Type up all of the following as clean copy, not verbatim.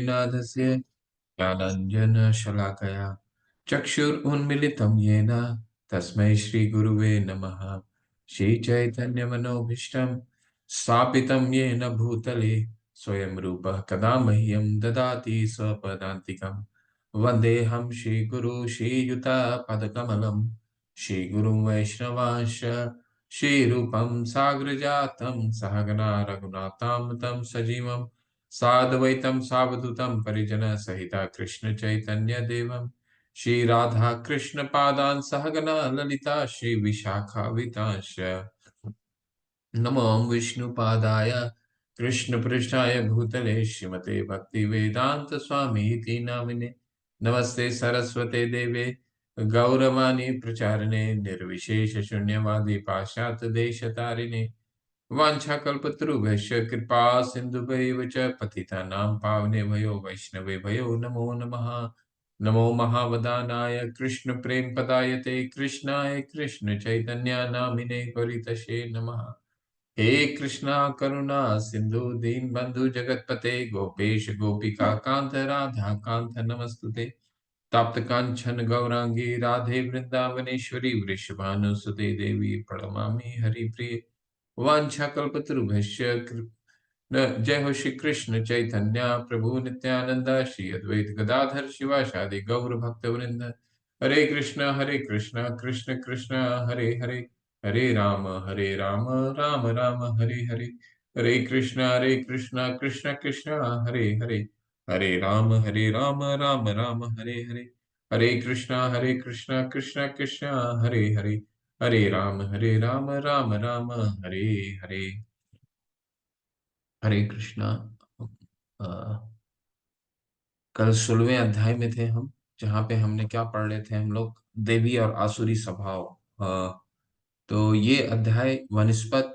नाथस्य ज्ञानाञ्जनशलाकया चक्षुरुन्मिलितं येन तस्मै श्रीगुरुवे नमः। श्रीचैतन्यमनोभीष्टं स्थापितं येन भूतले स्वयं रूपः कदा मह्यं ददाति स्वपदान्तिकं। वन्देऽहं श्रीगुरु श्रीयुतापदकमलं श्रीगुरुं वैष्णवांश्च श्रीरूपं साग्रजातं सहगना रघुनाथां तं सजीवं साद्वैतं सावधूतं परिजनसहिता कृष्ण चैतन्य देवं श्री राधा कृष्ण पादान् सहगना ललिता श्री विशाखावितांश्च नमो विष्णुपादाय कृष्णपृष्ठाय भूतले श्रीमते भक्ति वेदांत स्वामी इति नामिने नमस्ते सरस्वते देवे गौरवाणी प्रचारिणे निर्विशेष शून्यवादी पाश्चात्य देशतारिणे वाञ्छाकल्पतरुभ्यश्च कृपा सिन्धुभैव च पतितानां पावनेभ्यो वैष्णवेभ्यो नमो नमः। नमो महावदानाय कृष्ण प्रेम पदायते कृष्णाय कृष्ण चैतन्य नामिने गौरीतशे नमः। हे कृष्णा करुणा सिंधु दीनबंधु जगतपते गोपेश गोपिका कांत राधा कांत नमस्तुते। तप्त कांचन गौरांगी राधे वृंदावनेश्वरी वृषभानुसुते देवी प्रणमामि हरिप्रिये वाञ्छाकल्पतरुभ्यश्च जय हो श्री कृष्ण चैतन्य प्रभु नित्यानंद श्री अद्वैत गदाधर शिवासादि गौर भक्तवृंद। हरे कृष्ण कृष्ण कृष्ण हरे हरे हरे राम राम राम हरे हरे। हरे कृष्ण कृष्ण कृष्ण हरे हरे हरे राम राम राम हरे हरे। हरे कृष्ण कृष्ण कृष्ण हरे हरे हरे राम राम राम हरे हरे। हरे कृष्णा। अ, कल 16वें अध्याय में थे हम, जहाँ पे हमने क्या पढ़ रहे थे हम लोग, देवी और आसुरी स्वभाव। तो ये अध्याय वनस्पत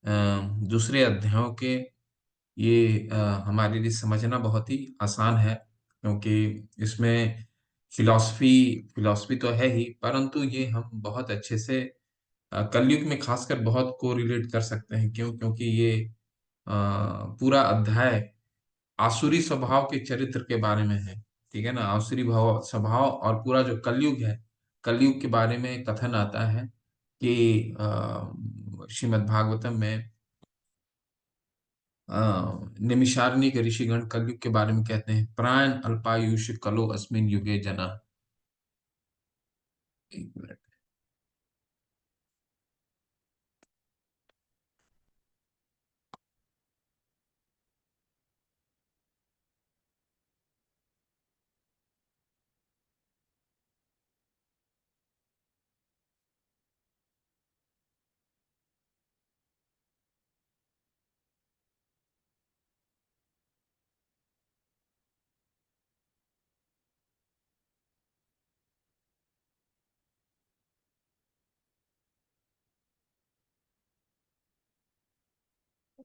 अ, दूसरे अध्यायों के ये हमारे लिए समझना बहुत ही आसान है, क्योंकि इसमें फिलॉसफी फिलॉसफी तो है ही, परंतु ये हम बहुत अच्छे से कलयुग में खासकर बहुत कोरिलेट कर सकते हैं। क्यों? क्योंकि ये पूरा अध्याय आसुरी स्वभाव के चरित्र के बारे में है। ठीक है ना? आसुरी भाव स्वभाव और पूरा जो कलयुग है, कलयुग के बारे में कथन आता है कि श्रीमद् भागवतम में निमिषारण्य के ऋषिगण कलयुग के बारे में कहते हैं, प्राण अल्पायुष कलो अस्मिन युगे जना। एक मिनट।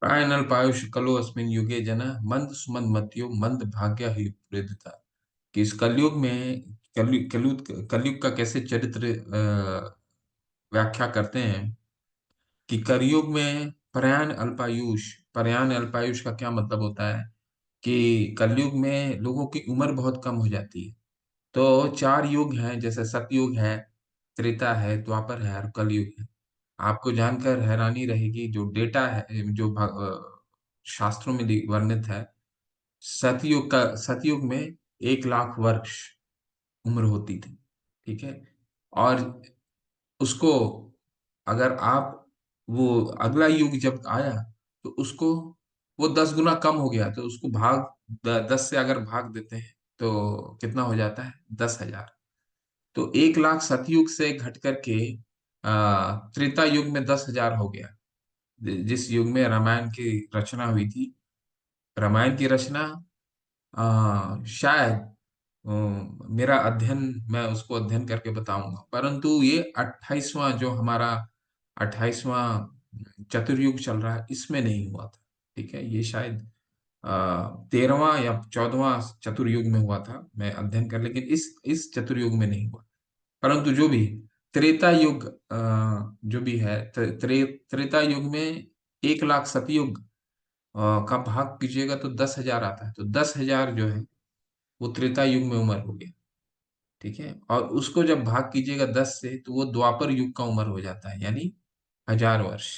प्राण अल्पायुष कलो अस्मिन युगे जना मंद सुमंद मत्यो मंद भाग्य ही प्रेदिता। कि इस कलयुग में कलयुग का कैसे चरित्र व्याख्या करते हैं कि कलयुग में प्रयाण अल्पायुष का क्या मतलब होता है कि कलयुग में लोगों की उम्र बहुत कम हो जाती है। तो 4 युग हैं, जैसे सतयुग है, त्रेता है, द्वापर है और कलयुग है। आपको जानकर हैरानी रहेगी, जो डेटा है, जो शास्त्रों में वर्णित है, सतयुग में 1 लाख वर्ष उम्र होती थी। ठीक है? और उसको अगर आप वो अगला युग जब आया तो उसको वो 10 गुना कम हो गया, तो उसको 10 से अगर भाग देते हैं तो कितना हो जाता है? 10,000। तो 1 लाख सतयुग से घट करके त्रेता युग में 10,000 हो गया। जिस युग में रामायण की रचना हुई थी, रामायण की रचना शायद मेरा अध्ययन, मैं उसको अध्ययन करके बताऊंगा, परंतु ये 28वां जो हमारा 28वां चतुर्युग चल रहा है, इसमें नहीं हुआ था। ठीक है? ये शायद 13वां या 14वां चतुर्युग में हुआ था, मैं अध्ययन कर, लेकिन इस चतुर्युग में नहीं हुआ। परंतु जो भी त्रेता युग जो भी है, त्रेता युग में 1 लाख सतयुग का भाग कीजिएगा तो 10,000 आता है, तो 10,000 जो है वो त्रेता युग में उम्र हो गया। ठीक है, और उसको जब भाग कीजिएगा 10 से तो वो द्वापर युग का उम्र हो जाता है, यानी 1000 वर्ष।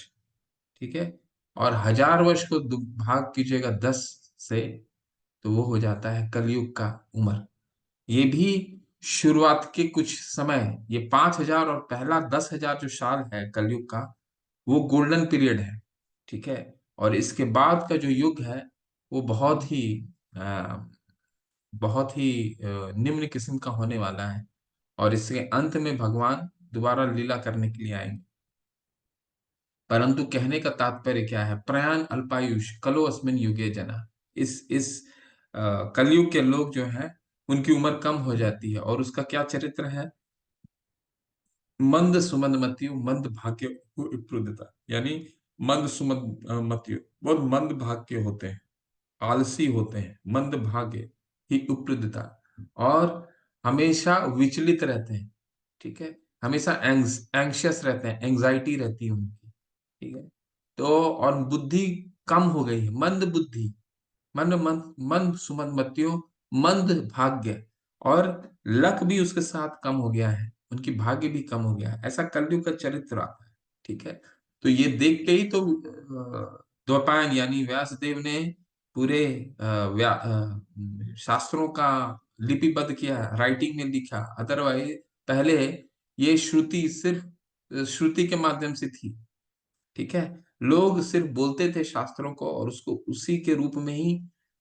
ठीक है, और 1000 वर्ष को भाग कीजिएगा 10 से तो वो हो जाता है कलयुग का उम्र। ये भी शुरुआत के कुछ समय, ये 5,000 और पहला 10,000 जो साल है कलयुग का, वो गोल्डन पीरियड है। ठीक है, और इसके बाद का जो युग है वो अ, बहुत ही निम्न किस्म का होने वाला है, और इसके अंत में भगवान दोबारा लीला करने के लिए आएंगे। परंतु कहने का तात्पर्य क्या है, प्रयाण अल्पायुष कलो अस्मिन युगे जना। इस कलयुग के लोग जो हैं उनकी उम्र कम हो जाती है, और उसका क्या चरित्र है, मंद सुमंद मतियु मंद भाग्य विप्रुदता, यानी मंद सुमंद मतियु बहुत मंद भाग्य होते हैं, आलसी होते हैं, मंद भाग्य ही उपृदता, और हमेशा विचलित रहते हैं। ठीक है, हमेशा एंग्शियस रहते हैं, एंग्जाइटी रहती है उनकी। ठीक है, तो और बुद्धि कम हो गई है, मंद बुद्धि, मन मंद मंद सुमन मतियो, मंद भाग्य, और लक भी उसके साथ कम हो गया है, उनकी भाग्य भी कम हो गया है, ऐसा कलयुग का चरित्र आता है। ठीक है, तो ये देख के ही तो द्वैपायन यानी व्यास देव ने पूरे शास्त्रों का लिपिबद्ध किया, राइटिंग में लिखा। अदरवाइज पहले ये श्रुति सिर्फ श्रुति के माध्यम से थी। ठीक है, लोग सिर्फ बोलते थे शास्त्रों को, और उसको उसी के रूप में ही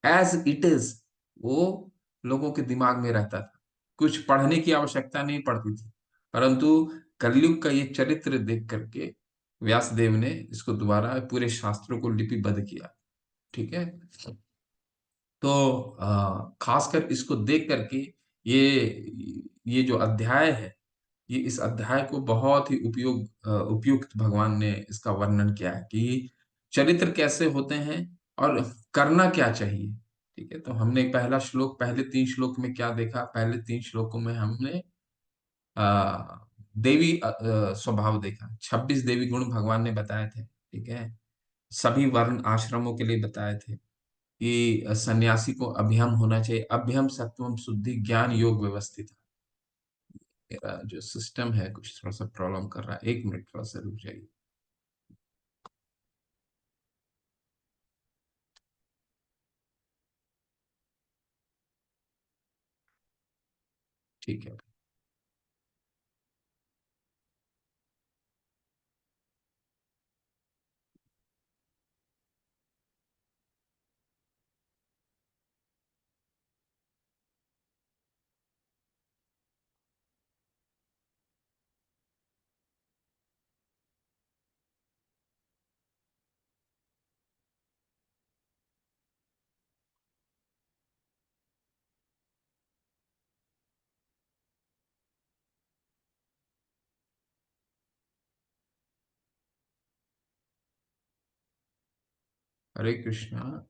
एज इट इज वो लोगों के दिमाग में रहता था, कुछ पढ़ने की आवश्यकता नहीं पड़ती थी। परंतु कलयुग का ये चरित्र देख करके व्यासदेव ने इसको दोबारा पूरे शास्त्रों को लिपिबद्ध किया। ठीक है, तो खासकर इसको देख करके ये जो अध्याय है, ये इस अध्याय को बहुत ही उपयुक्त भगवान ने इसका वर्णन किया है कि चरित्र कैसे होते हैं और करना क्या चाहिए। ठीक है, तो हमने पहला श्लोक, पहले 3 श्लोक में क्या देखा, पहले 3 श्लोकों में हमने देवी स्वभाव देखा, 26 देवी गुण भगवान ने बताए थे। ठीक है, सभी वर्ण आश्रमों के लिए बताए थे कि सन्यासी को अभ्यम होना चाहिए, अभ्यम सत्वम शुद्धि ज्ञान योग व्यवस्थित। मेरा जो सिस्टम है कुछ थोड़ा सा प्रॉब्लम कर रहा है, 1 मिनट थोड़ा सा रुक जाइए। ठीक है, हरे कृष्णा।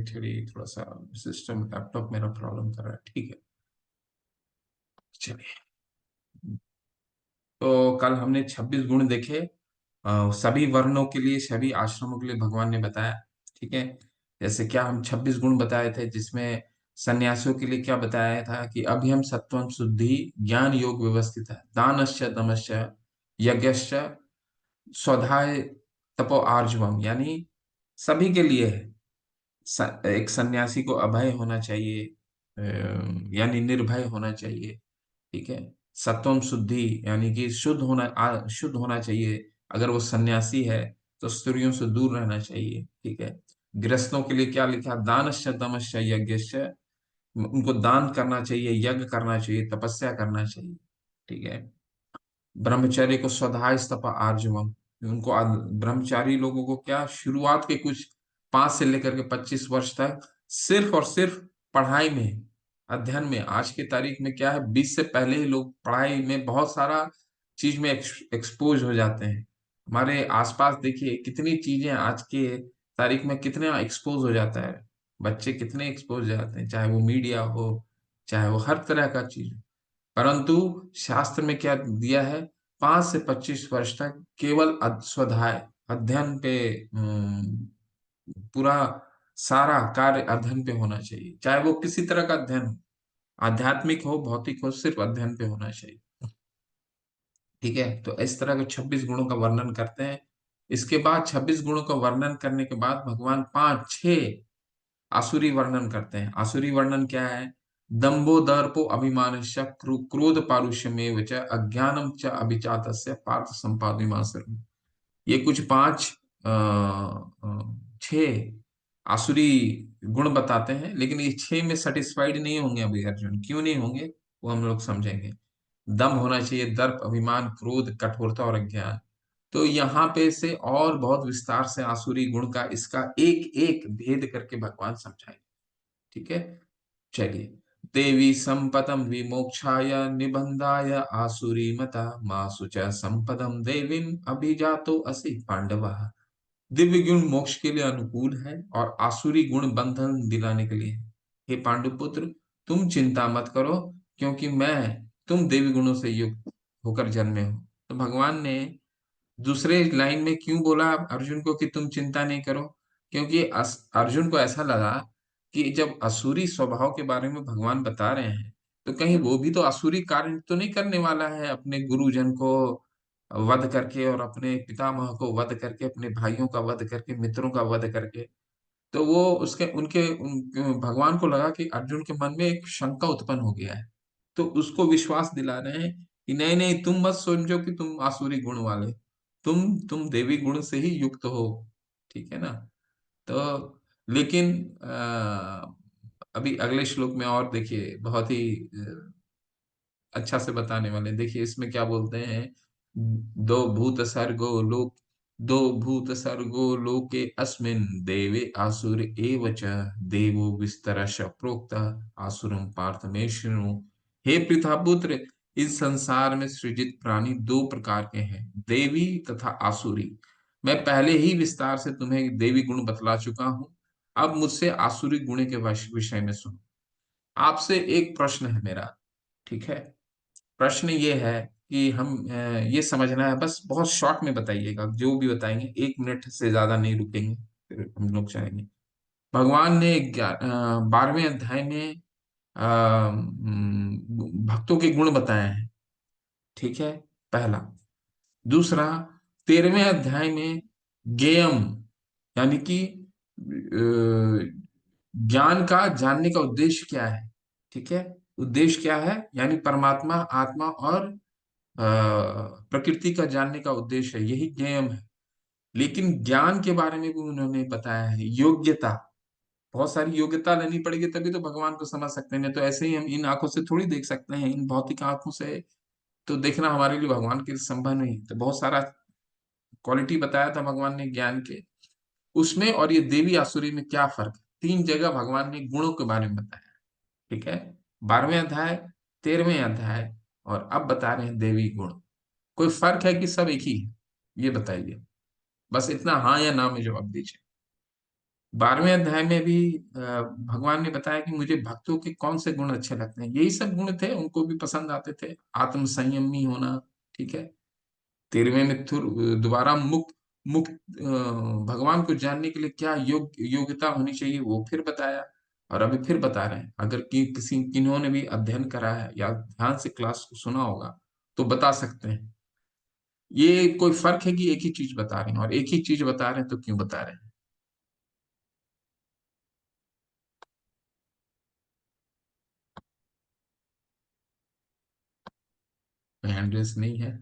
थोड़ी थोड़ा सा सिस्टम लैपटॉप मेरा प्रॉब्लम कर रहा है। ठीक है, चलिए। तो कल हमने 26 गुण देखे, सभी वर्णों के लिए, सभी आश्रमों के लिए भगवान ने बताया। ठीक है, जैसे क्या हम 26 गुण बताए थे, जिसमें सन्यासियों के लिए क्या बताया था कि अभ्यम सत्वम शुद्धि ज्ञान योग व्यवस्थित है, दानश्च दमश्च यज्ञश्च स्वधाय तपो आर्जवम, यानी सभी के लिए है। एक सन्यासी को अभय होना चाहिए, यानी निर्भय होना चाहिए। ठीक है, सत्वम शुद्धि यानी कि शुद्ध होना चाहिए। अगर वो सन्यासी है तो स्त्रियों से दूर रहना चाहिए। ठीक है, गृहस्थों के लिए क्या लिखा, दानश्च दमश्च यज्ञश्च, उनको दान करना चाहिए, यज्ञ करना चाहिए, तपस्या करना चाहिए। ठीक है, ब्रह्मचर्य को स्वधाय तप आर्जवम, उनको ब्रह्मचारी लोगों को क्या, शुरुआत के कुछ 5 से लेकर के 25 वर्ष तक सिर्फ और सिर्फ पढ़ाई में, अध्ययन में, आज की तारीख में क्या है, 20 से पहले ही लोग पढ़ाई में बहुत सारा चीज में एक्सपोज हो जाते हैं। हमारे आसपास देखिए कितनी चीजें आज के तारीख में कितने एक्सपोज हो जाता है, बच्चे कितने एक्सपोज हो जाते हैं, चाहे वो मीडिया हो, चाहे वो हर तरह का चीज हो। परंतु शास्त्र में क्या दिया है, 5 से 25 वर्ष तक केवल स्वाध्याय, अध्ययन पे, पूरा सारा कार्य अध्ययन पे होना चाहिए, चाहे वो किसी तरह का अध्ययन हो, आध्यात्मिक हो भौतिक हो, सिर्फ अध्ययन पे होना चाहिए। ठीक है, तो इस तरह के 26 गुणों का वर्णन करते हैं। इसके बाद 26 गुणों का वर्णन करने के बाद भगवान 5 6 आसुरी वर्णन करते हैं। आसुरी वर्णन क्या है? दंभो दर्पो अभिमानश्च क्रोध पारुष्यमेव च अज्ञानम च अभिचातस्य पार्थ संपादिमासुरम्। ये कुछ 6 आसुरी गुण बताते हैं, लेकिन ये 6 में सेटिस्फाइड नहीं होंगे अभी अर्जुन। क्यों नहीं होंगे वो हम लोग समझेंगे। दम होना चाहिए, दर्प, अभिमान, क्रोध, कठोरता और अज्ञान। तो यहाँ पे से और बहुत विस्तार से आसुरी गुण का, इसका एक एक भेद करके भगवान समझाएंगे। ठीक है, चलिए। देवी संपदम विमोक्षाय निबंधाय आसुरी मता मासु च संपदम देवीम अभिजातो असि पांडव। दिव्य गुण मोक्ष के लिए अनुकूल है और आसुरी गुण बंधन दिलाने के लिए है। हे पांडुपुत्र, तुम चिंता मत करो, क्योंकि मैं तुम देवी गुणों से युक्त होकर जन्मे हो। तो भगवान ने दूसरे लाइन में क्यों बोला अर्जुन को कि तुम चिंता नहीं करो? क्योंकि अर्जुन को ऐसा लगा कि जब असुरी स्वभाव के बारे में भगवान बता रहे हैं, तो कहीं वो भी तो असुरी कार्य तो नहीं करने वाला है, अपने गुरुजन को वध करके और अपने पितामह को वध करके, अपने भाइयों का वध करके, मित्रों का वध करके। तो वो उसके उनके भगवान को लगा कि अर्जुन के मन में एक शंका उत्पन्न हो गया है। तो उसको विश्वास दिला रहे हैं कि नहीं नहीं, तुम मत समझो कि तुम आसुरी गुण वाले, तुम देवी गुण से ही युक्त हो। ठीक है ना? तो लेकिन अभी अगले श्लोक में और देखिए, बहुत ही अच्छा से बताने वाले। देखिए इसमें क्या बोलते हैं, दो भूत सर्गो लोक दो भूत सर्गो लोके अस्मिन देवे आसुर एव च देवो विस्तरश प्रोक्त आसुरम पार्थ मे शृणु। हे पृथापुत्र, इस संसार में सृजित प्राणी दो प्रकार के हैं, देवी तथा आसुरी। मैं पहले ही विस्तार से तुम्हें देवी गुण बतला चुका हूं। अब मुझसे आसुरी गुण के विषय में सुनो। आपसे एक प्रश्न है मेरा। ठीक है, प्रश्न ये है कि हम ये समझना है, बस बहुत शॉर्ट में बताइएगा, जो भी बताएंगे 1 मिनट से ज्यादा नहीं रुकेंगे, फिर हम लोग चाहेंगे। भगवान ने 12वें अध्याय में भक्तों के गुण बताए हैं। ठीक है, पहला। दूसरा, 13वें अध्याय में ज्ञेयम, यानी कि ज्ञान का जानने का उद्देश्य क्या है। ठीक है, उद्देश्य क्या है, यानी परमात्मा, आत्मा और प्रकृति का जानने का उद्देश्य है, यही ज्ञेयम है। लेकिन ज्ञान के बारे में भी उन्होंने बताया है, योग्यता। बहुत सारी योग्यता लेनी पड़ेगी तभी तो भगवान को समझ सकते हैं, नहीं तो ऐसे ही हम इन आंखों से थोड़ी देख सकते हैं, इन भौतिक आंखों से तो देखना हमारे लिए भगवान के संभव नहीं। तो बहुत सारा क्वालिटी बताया था भगवान ने ज्ञान के उसमें। और ये देवी आसुरी में क्या फर्क है, 3 जगह भगवान ने गुणों के बारे में बताया। ठीक है, 12वें अध्याय, 13वें अध्याय, और अब बता रहे हैं देवी गुण। कोई फर्क है कि सब एक ही है? ये बताइए, बस इतना हाँ या ना में जवाब दीजिए। 12वें अध्याय में भी भगवान ने बताया कि मुझे भक्तों के कौन से गुण अच्छे लगते हैं, यही सब गुण थे, उनको भी पसंद आते थे। आत्म संयमी होना। ठीक है, 13वें में दोबारा मुक्त मुक्त भगवान को जानने के लिए क्या योग्यता होनी चाहिए वो फिर बताया। और अभी फिर बता रहे हैं, अगर किसी किन्होंने भी अध्ययन करा है या ध्यान से क्लास को सुना होगा तो बता सकते हैं। ये कोई फर्क है कि एक ही चीज बता रहे हैं, और एक ही चीज बता रहे हैं तो क्यों बता रहे हैं? हैंड रेस नहीं है?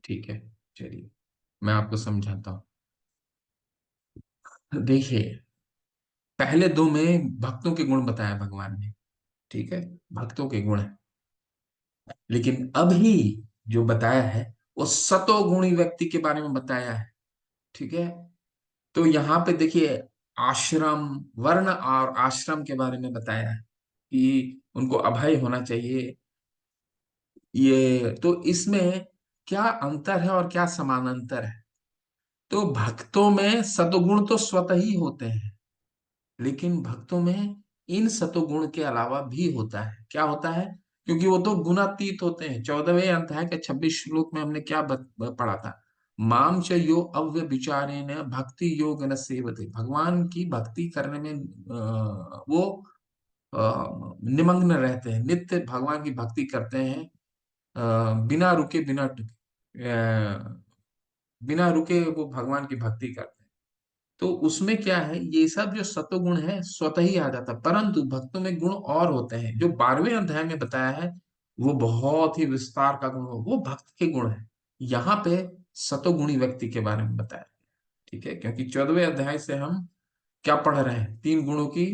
ठीक है, चलिए मैं आपको समझाता हूँ। देखिए, पहले दो में भक्तों के गुण बताया भगवान ने। ठीक है, भक्तों के गुण है। लेकिन अभी जो बताया है वो सतोगुणी व्यक्ति के बारे में बताया है। ठीक है। तो यहाँ पे देखिए, आश्रम, वर्ण और आश्रम के बारे में बताया है कि उनको अभय होना चाहिए। ये तो इसमें क्या अंतर है और क्या समानांतर है? तो भक्तों में सदगुण तो स्वतः ही होते हैं, लेकिन भक्तों में इन सतोगुण के अलावा भी होता है। क्या होता है? क्योंकि वो तो गुणातीत होते हैं। 14वें अध्याय के 26 श्लोक में हमने क्या पढ़ा था? माम च यो अव्यभिचारेण भक्ति योग न सेवते। भगवान की भक्ति करने में वो निमग्न रहते हैं, नित्य भगवान की भक्ति करते हैं, बिना रुके बिना रुके वो भगवान की भक्ति करते हैं। तो उसमें क्या है, ये सब जो सत्वगुण है स्वतः ही आ जाता है, परंतु भक्तों में गुण और होते हैं जो 12वें अध्याय में बताया है। वो बहुत ही विस्तार का गुण हो, वो भक्त के गुण है। यहाँ पे सतोगुणी व्यक्ति के बारे में बताया। ठीक है, क्योंकि 14वें अध्याय से हम क्या पढ़ रहे हैं? 3 गुणों की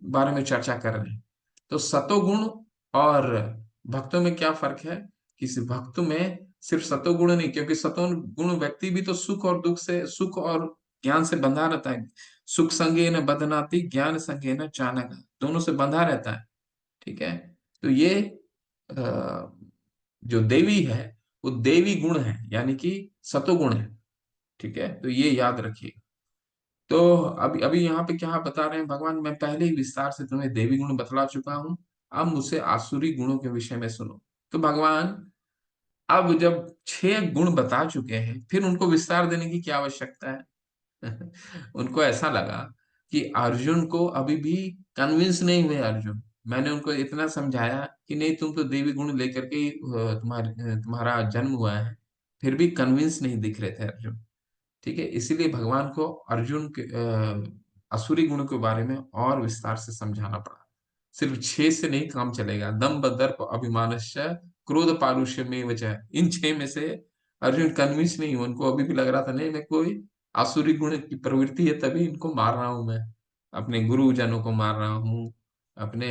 बारे में चर्चा कर रहे हैं। तो सतोगुण और भक्तों में क्या फर्क है? किसी भक्त में सिर्फ सतोगुण नहीं, क्योंकि सतोगुण व्यक्ति भी तो सुख और दुख से, सुख और ज्ञान से बंधा रहता है। सुख संगे न बदनाति, ज्ञान संगे न चानक, दोनों से बंधा रहता है। ठीक है। तो ये जो देवी है वो देवी गुण है, यानी कि सतोगुण है। ठीक है, तो ये याद रखिए। तो अभी अभी यहाँ पे क्या बता रहे हैं भगवान? मैं पहले ही विस्तार से तुम्हें देवी गुण बतला चुका हूं, अब मुझसे आसुरी गुणों के विषय में सुनो। तो भगवान अब जब 6 गुण बता चुके हैं, फिर उनको विस्तार देने की क्या आवश्यकता है? उनको ऐसा लगा कि अर्जुन को अभी भी कन्विंस नहीं हुए अर्जुन। मैंने उनको इतना समझाया कि नहीं, तुम तो देवी गुण लेकर के ही, तुम्हारा जन्म हुआ है, फिर भी कन्विंस नहीं दिख रहे थे अर्जुन। ठीक है, इसीलिए भगवान को अर्जुन के असुरी गुण के बारे में और विस्तार से समझाना पड़ा। सिर्फ 6 से नहीं काम चलेगा। दम्भ दर्प अभिमानश्च क्रोध पारुष्य में वजह, इन 6 में से अर्जुन कन्विंस नहीं हुआ। उनको अभी भी लग रहा था नहीं, मैं कोई आसुरी गुण की प्रवृत्ति है तभी इनको मार रहा हूं मैं, अपने गुरुजनों को मार रहा हूँ, अपने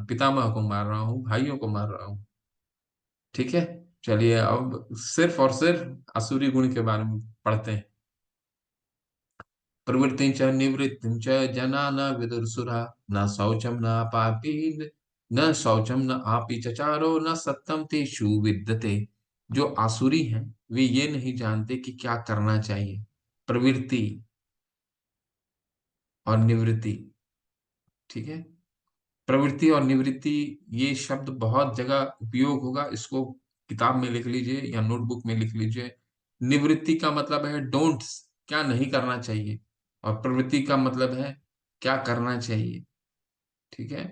पितामह को मार रहा हूँ, भाइयों को मार रहा हूँ। ठीक है, चलिए अब सिर्फ और सिर्फ असुरी गुण के बारे में पढ़ते हैं। प्रवृत्ति च निवृत्ति च जना न विदुर्सुरा, न शौचम न पापी, न शौचम न आपी चचारो न सत्यम तेषु विद्यते। जो आसुरी हैं वे ये नहीं जानते कि क्या करना चाहिए। प्रवृत्ति और निवृत्ति। ठीक है, प्रवृत्ति और निवृत्ति, ये शब्द बहुत जगह उपयोग होगा, इसको किताब में लिख लीजिए या नोटबुक में लिख लीजिए। निवृत्ति का मतलब है डोंट्स, क्या नहीं करना चाहिए, और प्रवृत्ति का मतलब है क्या करना चाहिए। ठीक है,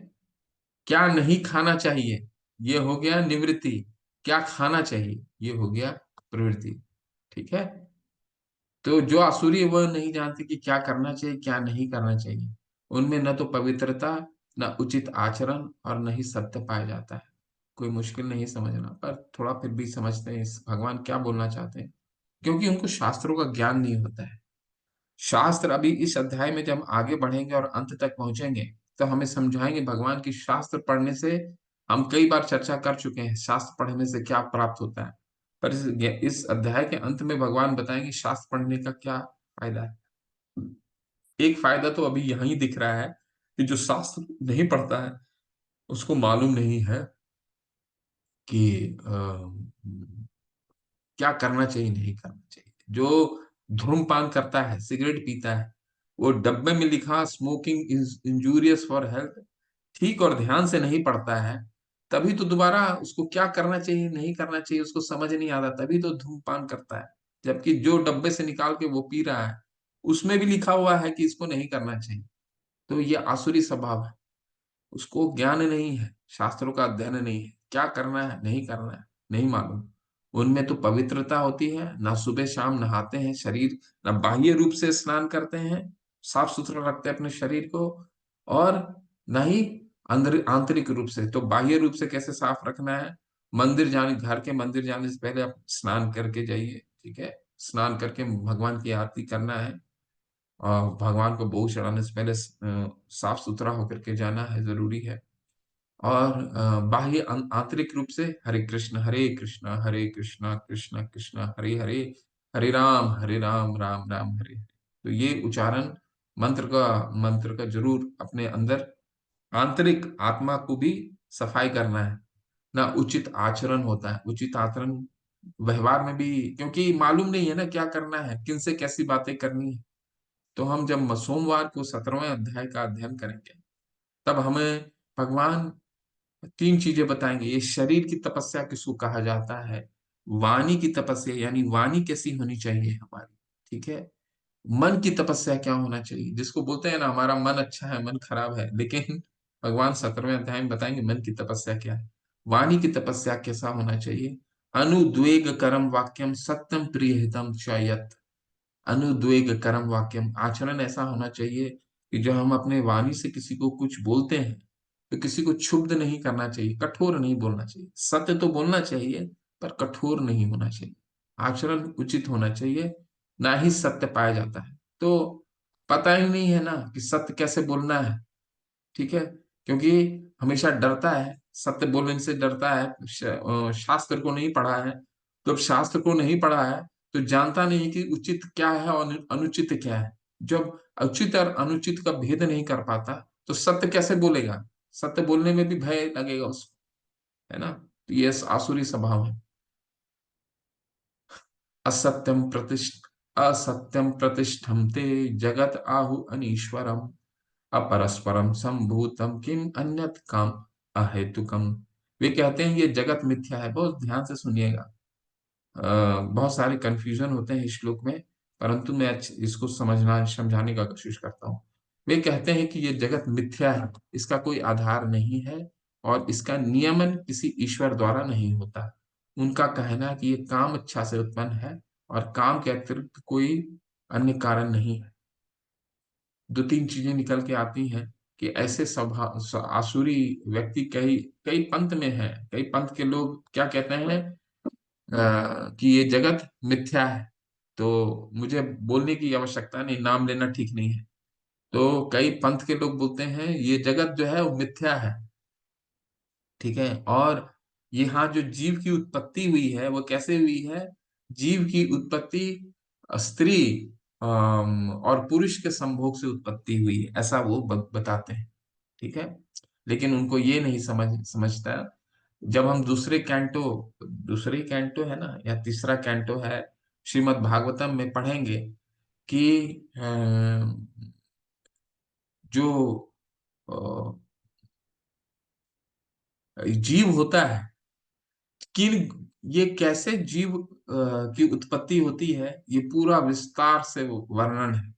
क्या नहीं खाना चाहिए, ये हो गया निवृत्ति। क्या खाना चाहिए, ये हो गया प्रवृत्ति। ठीक है, तो जो आसुरी है वह नहीं जानते कि क्या करना चाहिए क्या नहीं करना चाहिए। उनमें न तो पवित्रता, न उचित आचरण, और न ही सत्य पाया जाता है। कोई मुश्किल नहीं समझना, पर थोड़ा फिर भी समझते हैं इस भगवान क्या बोलना चाहते हैं, क्योंकि उनको शास्त्रों का ज्ञान नहीं होता है। शास्त्र, अभी इस अध्याय में जब हम आगे बढ़ेंगे और अंत तक पहुंचेंगे तो हमें समझाएंगे भगवान की शास्त्र पढ़ने से। हम कई बार चर्चा कर चुके हैं शास्त्र पढ़ने से क्या प्राप्त होता है, पर इस अध्याय के अंत में भगवान बताएंगे शास्त्र पढ़ने का क्या फायदा है। एक फायदा तो अभी यहीं दिख रहा है कि जो शास्त्र नहीं पढ़ता है उसको मालूम नहीं है कि क्या करना चाहिए नहीं करना चाहिए। जो धूम्रपान करता है, सिगरेट पीता है, वो डब्बे में लिखा smoking is injurious for health, ठीक और ध्यान से नहीं पढ़ता है, तभी तो दोबारा उसको क्या करना चाहिए नहीं करना चाहिए उसको समझ नहीं आता, तभी तो धूम्रपान करता है। जबकि जो डब्बे से निकाल के वो पी रहा है उसमें भी लिखा हुआ है कि इसको नहीं करना चाहिए। तो ये आसुरी स्वभाव है, उसको ज्ञान नहीं है, शास्त्रों का अध्ययन नहीं है, क्या करना है नहीं करना है नहीं मालूम। उनमें तो पवित्रता होती है, ना सुबह शाम नहाते हैं शरीर, ना बाह्य रूप से स्नान करते हैं, साफ सुथरा रखते हैं अपने शरीर को, और ना ही अंदर आंतरिक रूप से। तो बाह्य रूप से कैसे साफ रखना है? मंदिर जाने, घर के मंदिर जाने से पहले आप स्नान करके जाइए। ठीक है, स्नान करके भगवान की आरती करना है, और भगवान को भोग चढ़ाने से पहले साफ सुथरा होकर के जाना है, जरूरी है। और बाह्य आंतरिक रूप से हरे कृष्णा कृष्णा कृष्णा हरे हरे, हरे राम राम राम हरे हरे। तो ये उच्चारण मंत्र का जरूर अपने अंदर आंतरिक आत्मा को भी सफाई करना है ना। उचित आचरण होता है, उचित आचरण व्यवहार में भी, क्योंकि मालूम नहीं है ना क्या करना है, किन से कैसी बातें करनी है। तो हम जब सोमवार को 17वें अध्याय का अध्ययन करेंगे, तब हमें भगवान तीन चीजें बताएंगे। ये शरीर की तपस्या किसको कहा जाता है, वाणी की तपस्या यानी वाणी कैसी होनी चाहिए हमारी, ठीक है, मन की तपस्या क्या होना चाहिए, जिसको बोलते हैं ना हमारा मन अच्छा है मन खराब है, लेकिन भगवान 17वें अध्याय में बताएंगे मन की तपस्या क्या है, वाणी की तपस्या कैसा होना चाहिए। अनुद्वेग करम वाक्यम सत्यम प्रिय हितम च, अनुद्वेग कर्म वाक्यम, आचरण ऐसा होना चाहिए कि जो हम अपने वाणी से किसी को कुछ बोलते हैं तो किसी को क्षुब्ध नहीं करना चाहिए, कठोर नहीं बोलना चाहिए। सत्य तो बोलना चाहिए पर कठोर नहीं होना चाहिए, आचरण उचित होना चाहिए, ना ही सत्य पाया जाता है। तो पता ही नहीं है ना कि सत्य कैसे बोलना है, ठीक है, क्योंकि हमेशा डरता है, सत्य बोलने से डरता है, शास्त्र को नहीं पढ़ा है। तो अब शास्त्र को नहीं पढ़ा है तो जानता नहीं कि उचित क्या है और अनुचित क्या है। जब उचित और अनुचित का भेद नहीं कर पाता तो सत्य कैसे बोलेगा, सत्य बोलने में भी भय लगेगा उसको, है ना। तो ये आसुरी स्वभाव है। असत्यम प्रतिष्ठ असत्यम प्रतिष्ठम ते जगत आहु अनीश्वरम, अपरस्परम संभूतम किम अन्यत काम अहेतुकम। वे कहते हैं ये जगत मिथ्या है, बहुत ध्यान से सुनिएगा। बहुत सारे कंफ्यूजन होते हैं इस श्लोक में, परंतु मैं इसको समझना समझाने का कोशिश करता हूँ। वे कहते हैं कि ये जगत मिथ्या है, इसका कोई आधार नहीं है और इसका नियमन किसी ईश्वर द्वारा नहीं होता। उनका कहना है कि ये काम इच्छा से उत्पन्न है और काम के अतिरिक्त कोई अन्य कारण नहीं है। दो तीन चीजें निकल के आती हैं कि ऐसे आसुरी व्यक्ति कई कई पंथ में हैं, कई पंथ के लोग क्या कहते हैं कि ये जगत मिथ्या है। तो मुझे बोलने की आवश्यकता नहीं, नाम लेना ठीक नहीं है। तो कई पंथ के लोग बोलते हैं ये जगत जो है वो मिथ्या है, ठीक है। और यहाँ जो जीव की उत्पत्ति हुई है वो कैसे हुई है, जीव की उत्पत्ति स्त्री और पुरुष के संभोग से उत्पत्ति हुई है, ऐसा वो बताते हैं, ठीक है। लेकिन उनको ये नहीं समझता। जब हम दूसरे कैंटो है ना या तीसरा कैंटो है श्रीमद् भागवतम में पढ़ेंगे कि जो अ, जीव होता है, किन ये कैसे जीव की उत्पत्ति होती है, ये पूरा विस्तार से वर्णन है।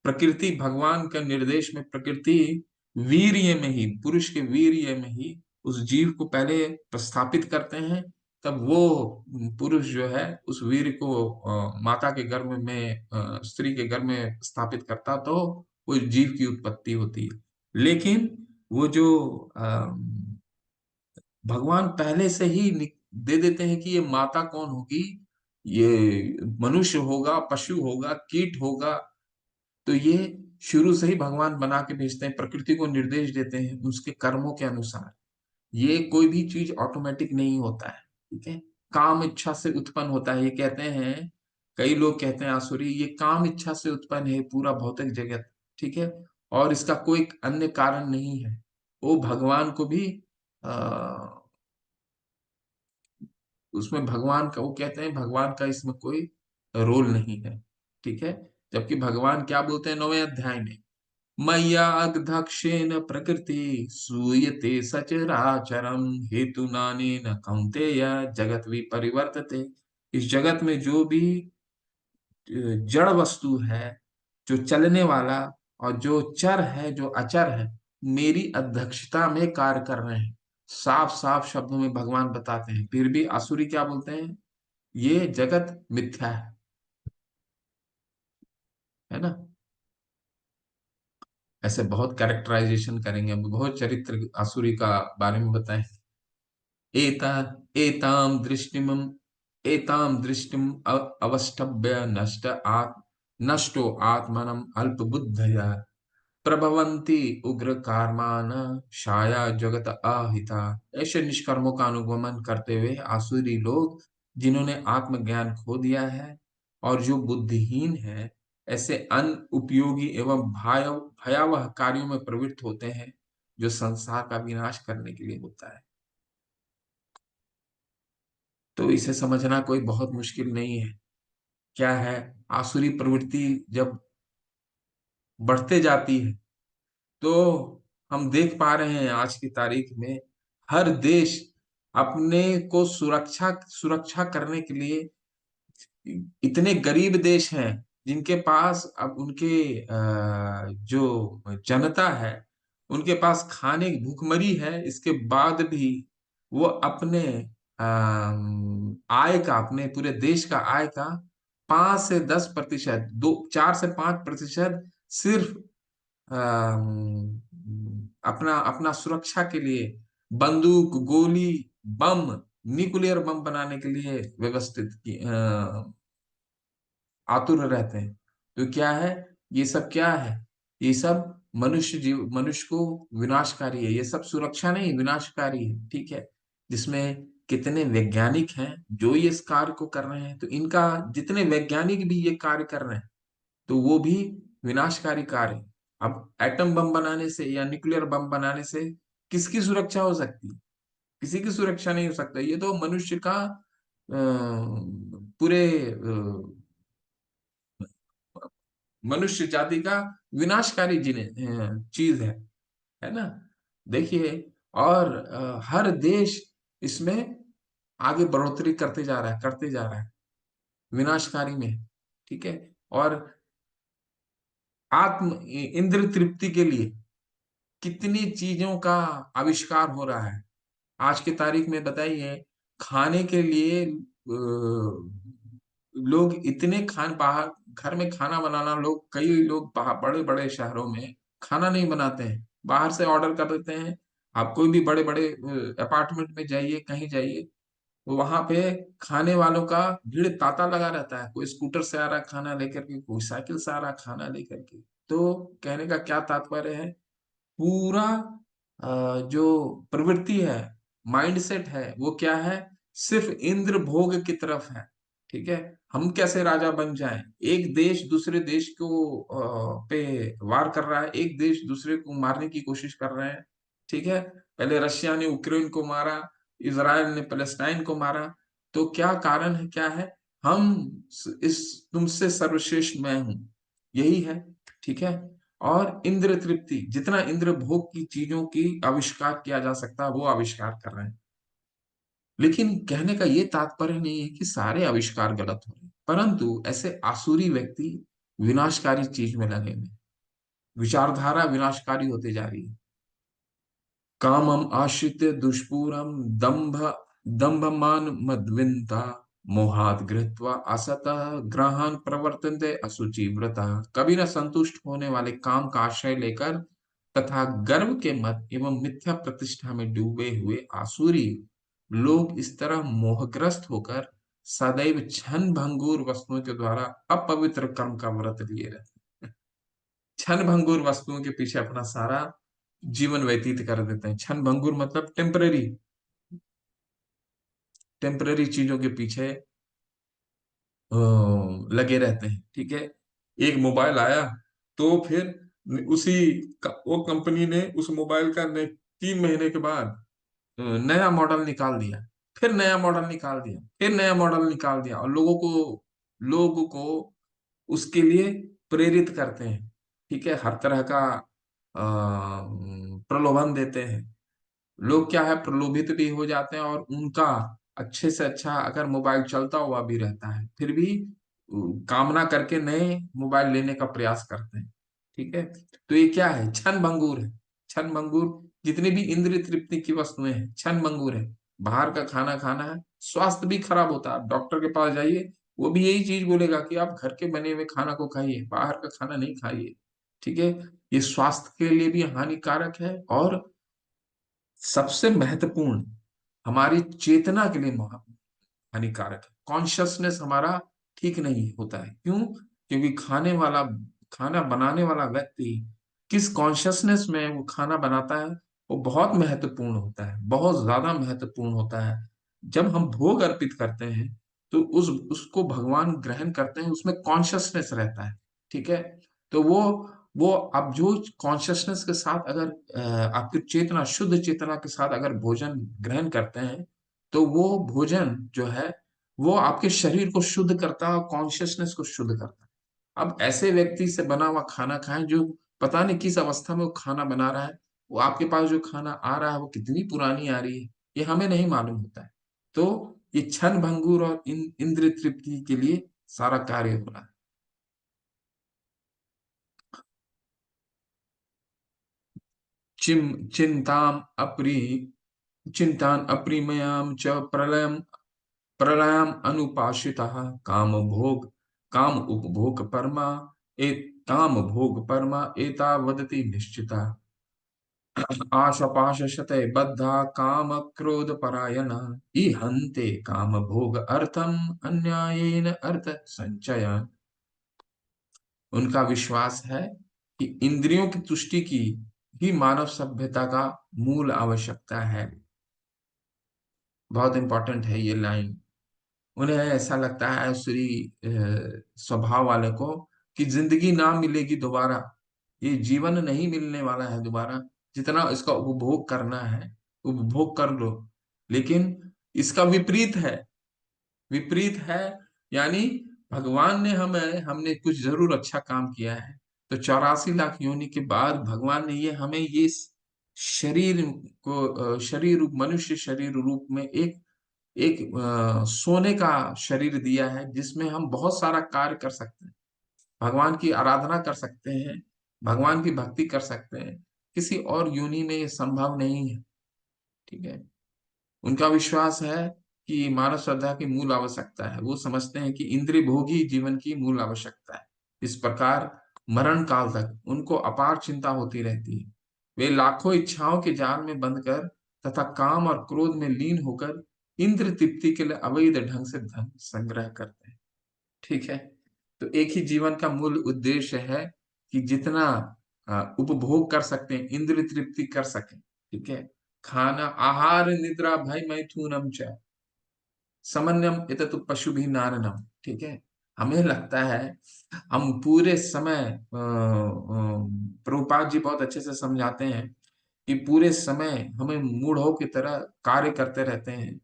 प्रकृति भगवान का निर्देश में, प्रकृति वीर्य में ही, पुरुष के वीर्य में ही उस जीव को पहले प्रस्थापित करते हैं। तब वो पुरुष जो है उस वीर्य को माता के गर्भ में स्त्री के गर्भ में स्थापित करता, तो वो जीव की उत्पत्ति होती है। लेकिन वो जो भगवान पहले से ही दे देते हैं कि ये माता कौन होगी, ये मनुष्य होगा, पशु होगा, कीट होगा। तो ये शुरू से ही भगवान बना के भेजते हैं, प्रकृति को निर्देश देते हैं उसके कर्मों के अनुसार। ये कोई भी चीज ऑटोमेटिक नहीं होता है, ठीक है, काम इच्छा से उत्पन्न होता है। ये कहते हैं, कई लोग कहते हैं आसुरी ये काम इच्छा से उत्पन्न है पूरा भौतिक जगत, ठीक है, और इसका कोई अन्य कारण नहीं है। वो भगवान को भी आ, उसमें भगवान का, वो कहते हैं भगवान का इसमें कोई रोल नहीं है, ठीक है। जबकि भगवान क्या बोलते हैं 9वें अध्याय में, मय्याग्धक्षेण प्रकृति सूयते सचराचरम हेतु नानेन कौन्तेय जगत विपरिवर्तते। इस जगत में जो भी जड़ वस्तु है, जो चलने वाला और जो चर है, जो अचर है, मेरी अध्यक्षता में कार्य कर रहे हैं। साफ साफ शब्दों में भगवान बताते हैं, फिर भी आसुरी क्या बोलते हैं, ये जगत मिथ्या है ना। ऐसे बहुत कैरेक्टराइजेशन करेंगे हम, बहुत चरित्र आसुरी का बारे में बताएं। एता एताम दृष्टिम एताम दृष्टिम अवष्टभ्य नष्टो आत्मनम अल्प बुद्धया प्रभवंती उग्र कारमान छाया जगत अहिता। ऐसे निष्कर्मों का अनुगमन करते हुए आसुरी लोग, जिन्होंने आत्मज्ञान खो दिया है और जो बुद्धिहीन है, ऐसे अनुपयोगी एवं भयावह कार्यों में प्रवृत्त होते हैं, जो संसार का विनाश करने के लिए होता है। तो इसे समझना कोई बहुत मुश्किल नहीं है। क्या है? आसुरी प्रवृत्ति जब बढ़ते जाती है, तो हम देख पा रहे हैं आज की तारीख में हर देश अपने को सुरक्षा सुरक्षा करने के लिए, इतने गरीब देश हैं जिनके पास अब उनके जो जनता है, उनके पास खाने की भूखमरी है, इसके बाद भी वो अपने आय का, अपने पूरे देश का आय का 5 से 10%, दो 4 से 5% सिर्फ अपना अपना सुरक्षा के लिए बंदूक, गोली, बम, न्यूक्लियर बम बनाने के लिए आतुर रहते हैं। तो क्या है? ये सब क्या है? ये सब मनुष्य को विनाशकारी है। ये सब सुरक्षा नहीं, विनाशकारी है। ठीक है? जिसमें कितने वैज्ञानिक हैं जो ये इस कार्य को कर रहे हैं, तो इनका, जितने वैज्ञानिक भी ये कार्य कर रहे हैं, तो वो भी विनाशकारी कार्य है। अब एटम बम बनाने से या न्यूक्लियर बम बनाने से किसकी सुरक्षा हो सकती है? किसी की सुरक्षा नहीं हो सकता। ये तो मनुष्य का पूरे मनुष्य जाति का विनाशकारी जिने चीज है ना? देखिए, और हर देश इसमें आगे बढ़ोतरी करते जा रहा है, करते जा रहा है, विनाशकारी में। ठीक है? और आत्म इंद्र तृप्ति के लिए कितनी चीजों का आविष्कार हो रहा है आज की तारीख में। बताइए, खाने के लिए लोग इतने खान बाहर, घर में खाना बनाना, लोग, कई लोग बाहर बड़े बड़े शहरों में खाना नहीं बनाते हैं, बाहर से ऑर्डर कर देते हैं। आप कोई भी बड़े बड़े अपार्टमेंट में जाइए, कहीं जाइए, वहां पे खाने वालों का भीड़ तांता लगा रहता है। कोई स्कूटर से आ रहा है खाना लेकर के, कोई साइकिल से आ रहा है खाना लेकर के। तो कहने का क्या तात्पर्य है? पूरा जो प्रवृत्ति है, माइंडसेट है, वो क्या है? सिर्फ इंद्र भोग की तरफ है। ठीक है? हम कैसे राजा बन जाएं? एक देश दूसरे देश को पे वार कर रहा है, एक देश दूसरे को मारने की कोशिश कर रहे हैं। ठीक है? पहले रशिया ने यूक्रेन को मारा, इजराइल ने पैलेस्टाइन को मारा। तो क्या कारण है? क्या है? हम इस तुमसे सर्वश्रेष्ठ मैं हूं, यही है। ठीक है? और इंद्र तृप्ति, जितना इंद्र भोग की चीजों की आविष्कार किया जा सकता है, वो आविष्कार कर रहे हैं। लेकिन कहने का ये तात्पर्य नहीं है कि सारे आविष्कार गलत हो रहे हैं, परंतु ऐसे आसुरी व्यक्ति विनाशकारी चीज में लगे हुए हैं। विचारधारा विनाशकारी होते जा रही है। कामम आश्रित्य दुष्पूरम दंभ दंभमान मद्विंता मोहात गृहीत्वा असतः ग्रहान प्रवर्तन्ते असुचि व्रता। कभी न संतुष्ट होने वाले काम का आश्रय लेकर तथा गर्व के मत एवं मिथ्या प्रतिष्ठा में डूबे हुए आसुरी लोग इस तरह मोहग्रस्त होकर सदैव क्षण भंगुर वस्तुओं के द्वारा अपवित्र कर्म का व्रत लिए रहते हैं। क्षण भंगुर वस्तुओं के पीछे अपना सारा जीवन व्यतीत कर देते हैं। क्षण भंगुर मतलब टेम्पररी, टेम्पररी चीजों के पीछे अ, लगे रहते हैं। ठीक है? एक मोबाइल आया, तो फिर वो कंपनी ने उस मोबाइल का 3 महीने के बाद नया मॉडल निकाल दिया, फिर नया मॉडल निकाल दिया, फिर नया मॉडल निकाल दिया, और लोगों को उसके लिए प्रेरित करते हैं। ठीक है? हर तरह का प्रलोभन देते हैं। लोग क्या है, प्रलोभित भी हो जाते हैं, और उनका अच्छे से अच्छा अगर मोबाइल चलता हुआ भी रहता है, फिर भी कामना करके नए मोबाइल लेने का प्रयास करते हैं। ठीक है? तो ये क्या है? क्षण भंगुर है। क्षण भंगुर, जितनी भी इंद्रिय तृप्ति की वस्तुएं हैं, क्षण भंगुर है। बाहर का खाना खाना है, स्वास्थ्य भी खराब होता है। डॉक्टर के पास जाइए, वो भी यही चीज बोलेगा कि आप घर के बने हुए खाना को खाइए, बाहर का खाना नहीं खाइए। ठीक है? ये स्वास्थ्य के लिए भी हानिकारक है, और सबसे महत्वपूर्ण, हमारी चेतना के लिए हानिकारक है। कॉन्शियसनेस हमारा ठीक नहीं होता है। क्यों? क्योंकि खाना बनाने वाला व्यक्ति किस कॉन्शियसनेस में वो खाना बनाता है, वो बहुत महत्वपूर्ण होता है, बहुत ज्यादा महत्वपूर्ण होता है। जब हम भोग अर्पित करते हैं तो उस उसको भगवान ग्रहण करते हैं, उसमें कॉन्शियसनेस रहता है। ठीक है। तो वो आप जो कॉन्शियसनेस के साथ अगर आपकी चेतना, शुद्ध चेतना के साथ अगर भोजन ग्रहण करते हैं, तो वो भोजन जो है वो आपके शरीर को शुद्ध करता है और कॉन्शियसनेस को शुद्ध करता है। अब ऐसे व्यक्ति से बना हुआ खाना खाएं जो पता नहीं किस अवस्था में वो खाना बना रहा है, वो आपके पास जो खाना आ रहा है वो कितनी पुरानी आ रही है, ये हमें नहीं मालूम होता है। तो ये क्षण भंगुर और इंद्रिय तृप्ति के लिए सारा कार्य हो रहा है। चिंताम अपरि चिंतान अपरिमयाम च प्रलयम प्रलयम अनुपाशितः काम भोग काम उपभोग परमा ए काम भोग परमा एता वदति निश्चिता आशपाशशते बद्धा काम क्रोध परायणा इहन्ते काम भोग अर्थम अन्यायेन अर्थ संचयन। उनका विश्वास है कि इंद्रियों की तुष्टि की ही मानव सभ्यता का मूल आवश्यकता है। बहुत इंपॉर्टेंट है ये लाइन। उन्हें ऐसा लगता है श्री स्वभाव वाले को कि जिंदगी ना मिलेगी दोबारा, ये जीवन नहीं मिलने वाला है दोबारा, जितना इसका उपभोग करना है उपभोग कर लो। लेकिन इसका विपरीत है, विपरीत है। यानी भगवान ने हमें, हमने कुछ जरूर अच्छा काम किया है, तो 84 लाख योनि के बाद भगवान ने ये हमें ये शरीर को शरीर रूप, मनुष्य शरीर रूप में एक एक सोने का शरीर दिया है जिसमें हम बहुत सारा कार्य कर सकते हैं, भगवान की आराधना कर सकते हैं, भगवान की भक्ति कर सकते हैं। किसी और योनि में ये संभव नहीं है। ठीक है। उनका विश्वास है कि मानव श्रद्धा की मूल आवश्यकता है, वो समझते हैं कि इंद्रिय भोग ही जीवन की मूल आवश्यकता है। इस प्रकार मरण काल तक उनको अपार चिंता होती रहती है। वे लाखों इच्छाओं के जाल में बंद कर तथा काम और क्रोध में लीन होकर इंद्र तृप्ति के लिए अवैध ढंग से धन संग्रह करते हैं। ठीक है। तो एक ही जीवन का मूल उद्देश्य है कि जितना उपभोग कर सकते हैं, इंद्रिय तृप्ति कर सकें। ठीक है। खाना, आहार, निद्रा, भय, मैथुनम च समन्वयम इततु पशु भी नारनम। ठीक है। हमें लगता है हम पूरे समय प्रभुपाद जी बहुत अच्छे से समझाते हैं कि पूरे समय हमें मूढ़ों की तरह कार्य करते रहते हैं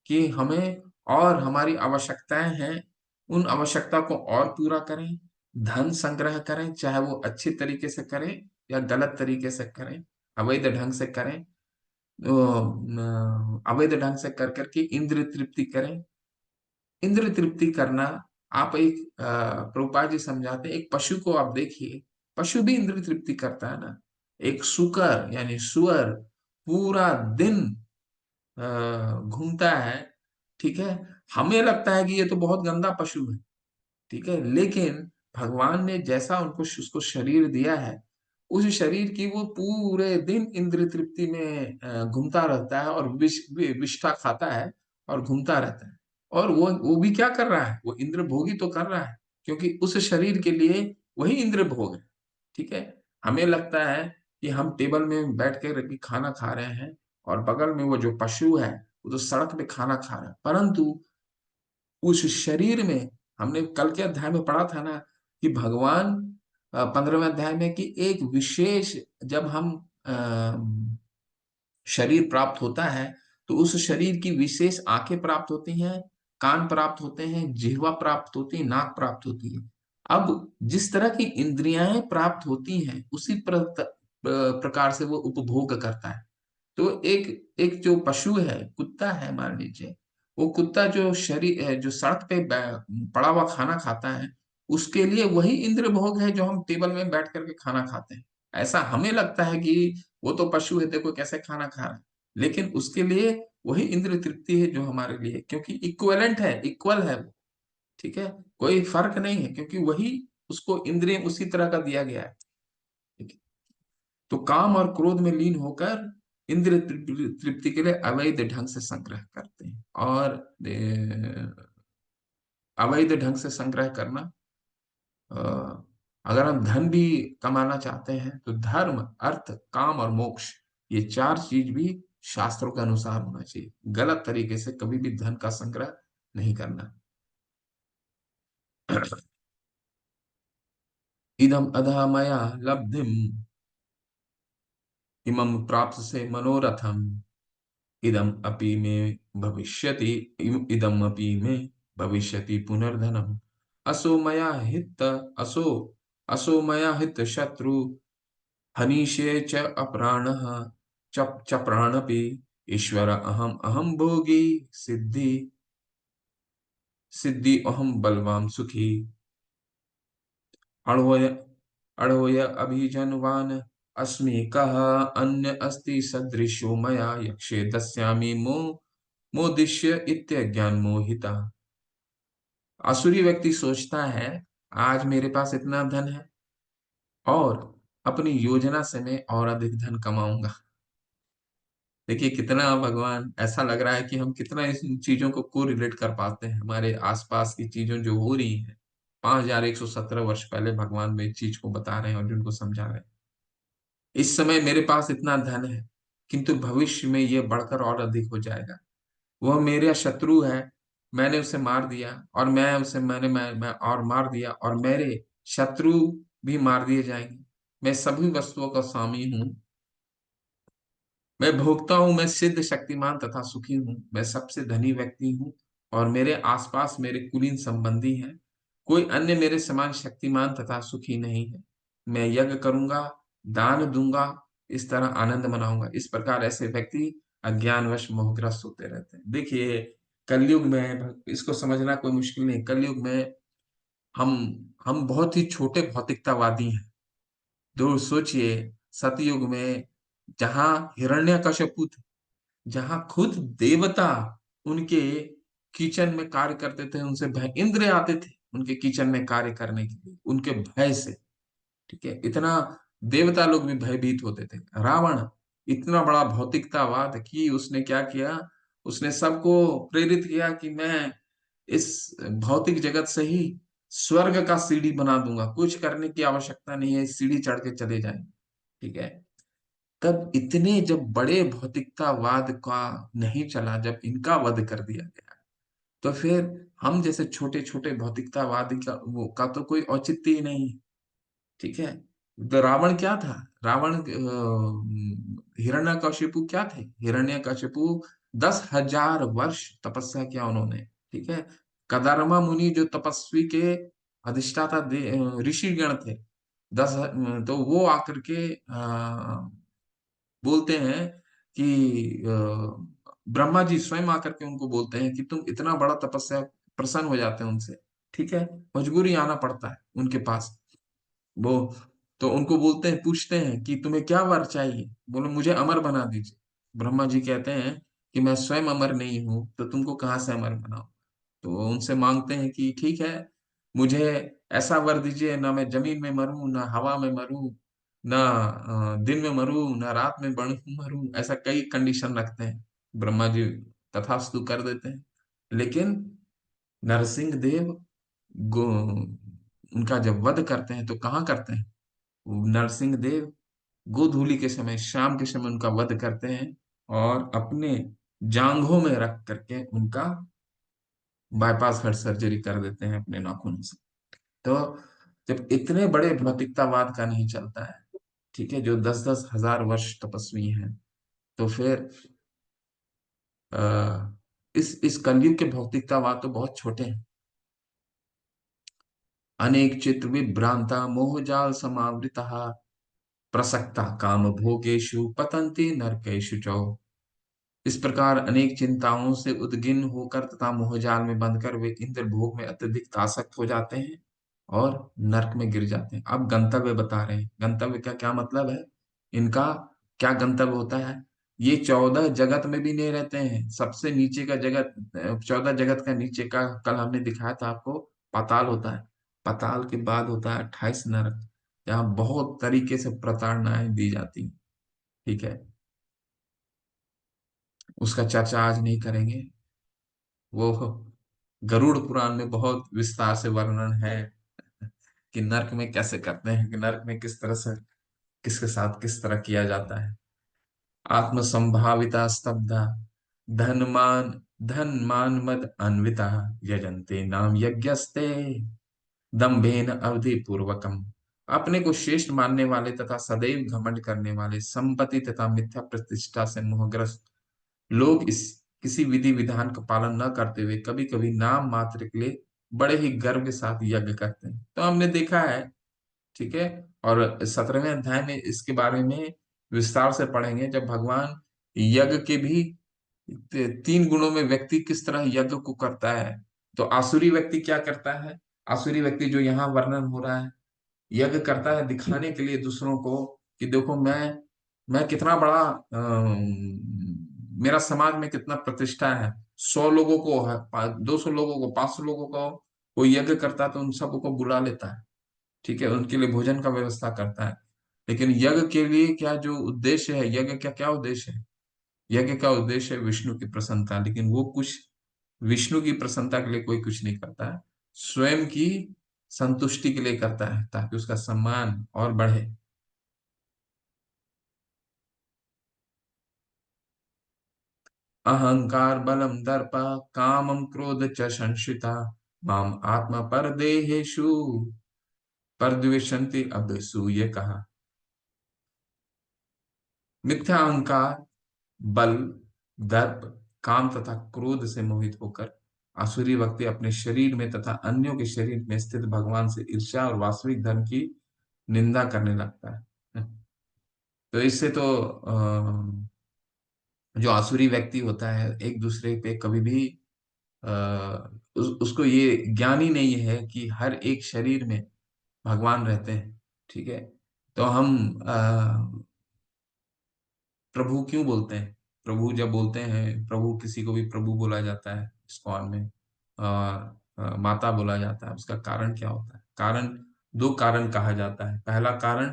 कि हमें और हमारी आवश्यकताएं हैं, उन आवश्यकता को और पूरा करें, धन संग्रह करें, चाहे वो अच्छी तरीके से करें या गलत तरीके से करें, अवैध ढंग से करें, अवैध ढंग से कर करके इंद्रिय तृप्ति करें। इंद्रिय तृप्ति करना, आप एक प्रभुपाद जी समझाते हैं, एक पशु को आप देखिए, पशु भी इंद्रिय तृप्ति करता है ना। एक सुकर यानी सुअर पूरा दिन घूमता है। ठीक है। हमें लगता है कि ये तो बहुत गंदा पशु है। ठीक है। लेकिन भगवान ने जैसा उनको उसको शरीर दिया है, उस शरीर की वो पूरे दिन इंद्रिय तृप्ति में घूमता रहता है और विष्ठा खाता है और घूमता रहता है। और वो भी क्या कर रहा है, वो इंद्र भोगी तो कर रहा है, क्योंकि उस शरीर के लिए वही इंद्र भोग है। ठीक है। हमें लगता है कि हम टेबल में बैठ कर के खाना खा रहे हैं और बगल में वो जो पशु है वो तो सड़क पे खाना खा रहा है, परंतु उस शरीर में, हमने कल के अध्याय में पढ़ा था ना कि भगवान 15वें अध्याय में कि एक विशेष, जब हम शरीर प्राप्त होता है तो उस शरीर की विशेष आंखें प्राप्त होती हैं, कान प्राप्त होते हैं, जिह्वा प्राप्त होती है, नाक प्राप्त होती है। अब जिस तरह की इंद्रियां प्राप्त होती हैं उसी प्रकार से वो उपभोग करता है। तो एक एक जो पशु है, कुत्ता है मान लीजिए, वो कुत्ता जो शरीर जो सड़क पे पड़ा हुआ खाना खाता है, उसके लिए वही इंद्र भोग है जो हम टेबल में बैठ करके खाना खाते हैं। ऐसा हमें लगता है कि वो तो पशु है, देखो कैसे खाना खा रहा है, लेकिन उसके लिए वही इंद्र तृप्ति है जो हमारे लिए, क्योंकि इक्वलेंट है, इक्वल है वो। ठीक है। कोई फर्क नहीं है, क्योंकि वही उसको इंद्रिय उसी तरह का दिया गया है। ठीक है। तो काम और क्रोध में लीन होकर इंद्रिय तृप्ति के लिए अवैध ढंग से संग्रह करते हैं। और अवैध ढंग से संग्रह करना अगर हम धन भी कमाना चाहते हैं तो धर्म, अर्थ, काम और मोक्ष, ये चार चीज भी शास्त्रों के अनुसार होना चाहिए। गलत तरीके से कभी भी धन का संग्रह नहीं करना। इदम अधा मया लब्धिम इमं प्राप्त से मनोरथम इदम अपि में भविष्यति इदम अपि में भविष्यति पुनर्धनम असो मया हित असो असो मया हित शत्रु हनीषे च अप्राणः च प्राणपि ईश्वर अहम अहम भोगी सिद्धि सिद्धि अहम बलवान सुखी अणोय अणोय अभिजनवान अस्मि कः अन्य अस्ति सदृशो मया यक्षे दस्यामि मोदिष्य इत्यज्ञान मोहिता। आसुरी व्यक्ति सोचता है आज मेरे पास इतना धन है और अपनी योजना से मैं और अधिक धन कमाऊंगा। देखिए कितना भगवान, ऐसा लग रहा है कि हम कितना इस चीजों को रिलेट कर पाते हैं हमारे आसपास की चीजों जो हो रही हैं। 5117 वर्ष पहले भगवान में इस चीज को बता रहे हैं और जिनको समझा रहे हैं। इस समय मेरे पास इतना धन है, किंतु भविष्य में ये बढ़कर और अधिक हो जाएगा। वह मेरा शत्रु है, मैंने उसे मार दिया, और मैं उसे मैं और मार दिया, और मेरे शत्रु भी मार दिए जाएंगे। मैं सभी वस्तुओं का स्वामी हूँ, मैं भोगता हूँ, मैं सिद्ध शक्तिमान तथा सुखी हूँ, मैं सबसे धनी व्यक्ति हूँ, और मेरे आसपास मेरे कुलीन संबंधी हैं। कोई अन्य मेरे समान शक्तिमान तथा सुखी नहीं है। मैं यज्ञ करूंगा, दान दूंगा, इस तरह आनंद मनाऊंगा। इस प्रकार ऐसे व्यक्ति अज्ञानवश मोहग्रस्त होते रहते हैं। देखिए कलयुग में इसको समझना कोई मुश्किल नहीं। कलयुग में हम हम बहुत ही छोटे भौतिकतावादी हैं। तो सोचिए सतयुग में जहां हिरण्यकश्यपु, जहां खुद देवता उनके किचन में कार्य करते थे, उनसे भय, इंद्र आते थे उनके किचन में कार्य करने के लिए उनके भय से। ठीक है, इतना देवता लोग भी भयभीत होते थे। रावण इतना बड़ा भौतिकतावाद कि उसने क्या किया, उसने सबको प्रेरित किया कि मैं इस भौतिक जगत से ही स्वर्ग का सीढ़ी बना दूंगा, कुछ करने की आवश्यकता नहीं है, सीढ़ी चढ़ के चले जाएंगे। ठीक है, तब इतने जब बड़े भौतिकतावाद का नहीं चला, जब इनका वध कर दिया गया, तो फिर हम जैसे छोटे छोटे भौतिकतावादी का वो का तो कोई औचित्य ही नहीं। ठीक है, तो रावण क्या था? रावण हिरण्यकशिपु क्या थे? हिरण्यकशिपु 10,000 वर्ष तपस्या किया उन्होंने। ठीक है, कदारमा मुनि जो तपस्वी के अधिष्ठाता ऋषि गण थे, 10, तो वो आकर के बोलते हैं कि ब्रह्मा जी स्वयं आकर के उनको बोलते हैं कि तुम इतना बड़ा तपस्या, प्रसन्न हो जाते हैं उनसे। ठीक है, मजबूरी आना पड़ता है उनके पास। वो तो उनको बोलते हैं, पूछते हैं कि तुम्हें क्या वर चाहिए? बोले मुझे अमर बना दीजिए। ब्रह्मा जी कहते हैं कि मैं स्वयं अमर नहीं हूं, तो तुमको कहाँ से अमर बनाऊं? तो वो उनसे मांगते हैं कि ठीक है, मुझे ऐसा वर दीजिए, ना मैं जमीन में मरूं, ना हवा में मरूं, ना दिन में मरूं, ना रात में मरूं। ऐसा कई कंडीशन रखते हैं। ब्रह्मा जी तथास्तु कर देते हैं। लेकिन नरसिंह देव गो उनका जब वध करते हैं तो कहाँ करते हैं? नरसिंह देव गोधूली के समय, शाम के समय उनका वध करते हैं, और अपने जांघों में रख करके उनका बाईपास हर्ट सर्जरी कर देते हैं अपने नाखूनों से। तो जब इतने बड़े भौतिकतावाद का नहीं चलता है, ठीक है, जो 10-10 हजार वर्ष तपस्वी हैं, तो फिर आ, इस कलयुग के भौतिकतावाद तो बहुत छोटे हैं। अनेक चित्र विभ्रांता मोह जाल समावृता प्रसक्ता काम भोगेशु पतंती नरकेशु चौ। इस प्रकार अनेक चिंताओं से उद्गिन्न होकर तथा मोहजाल में बंधकर वे इंद्र भोग में अत्यधिक आसक्त हो जाते हैं और नरक में गिर जाते हैं। अब गंतव्य बता रहे हैं। गंतव्य का क्या मतलब है? इनका क्या गंतव्य होता है? ये 14 जगत में भी नहीं रहते हैं। सबसे नीचे का जगत, 14 जगत का नीचे का कल हमने दिखाया था आपको, पाताल होता है। पाताल के बाद होता है 28 नरक, जहाँ बहुत तरीके से प्रताड़नाएं दी जाती हैं। ठीक है, उसका चर्चा आज नहीं करेंगे। वो गरुड़ पुराण में बहुत विस्तार से वर्णन है कि नर्क में कैसे करते हैं, कि नर्क में किस तरह से, किसके साथ किस तरह किया जाता है। आत्म संभाविता स्तब्धा, धन मान, धन मान मद अन्विता, यजन्ते नाम यज्ञस्ते दम्भेन अवधि पूर्वकम। अपने को श्रेष्ठ मानने वाले तथा सदैव घमंड करने वाले, संपत्ति तथा मिथ्या प्रतिष्ठा से मोहग्रस्त लोग इस किसी विधि विधान का पालन न करते हुए कभी कभी नाम मात्र के लिए बड़े ही गर्व के साथ यज्ञ करते हैं। तो हमने देखा है, ठीक है। और 17वें अध्याय में इसके बारे में विस्तार से पढ़ेंगे, जब भगवान यज्ञ के भी तीन गुणों में व्यक्ति किस तरह यज्ञ को करता है। तो आसुरी व्यक्ति क्या करता है? आसुरी व्यक्ति जो यहाँ वर्णन हो रहा है, यज्ञ करता है दिखाने के लिए दूसरों को कि देखो मैं कितना बड़ा, मेरा समाज में कितना प्रतिष्ठा है। 100 लोगों को, 200 लोगों को, 500 लोगों को वो यज्ञ करता है तो उन सबको बुला लेता है, ठीक है, उनके लिए भोजन का व्यवस्था करता है। लेकिन यज्ञ के लिए क्या जो उद्देश्य है, यज्ञ का क्या उद्देश्य है? यज्ञ का उद्देश्य है विष्णु की प्रसन्नता। लेकिन वो कुछ विष्णु की प्रसन्नता के लिए कोई कुछ नहीं करता है, स्वयं की संतुष्टि के लिए करता है ताकि उसका सम्मान और बढ़े। अहंकार बलम दर्प कामम क्रोध च संश्रिता माम आत्मा पर देहेशु परद्वेषन्ति अभ्यसूय कहा। मिथ्या अहंकार, बल, दर्प, काम तथा क्रोध से मोहित होकर आसुरी व्यक्ति अपने शरीर में तथा अन्यों के शरीर में स्थित भगवान से ईर्ष्या और वास्तविक धर्म की निंदा करने लगता है। तो इससे तो जो आसुरी व्यक्ति होता है एक दूसरे पे कभी भी उसको ये ज्ञान ही नहीं है कि हर एक शरीर में भगवान रहते हैं, ठीक है। तो हम प्रभु क्यों बोलते हैं? प्रभु जब बोलते हैं, प्रभु किसी को भी प्रभु बोला जाता है इस्कॉन में, और माता बोला जाता है, उसका कारण क्या होता है? कारण, दो कारण कहा जाता है। पहला कारण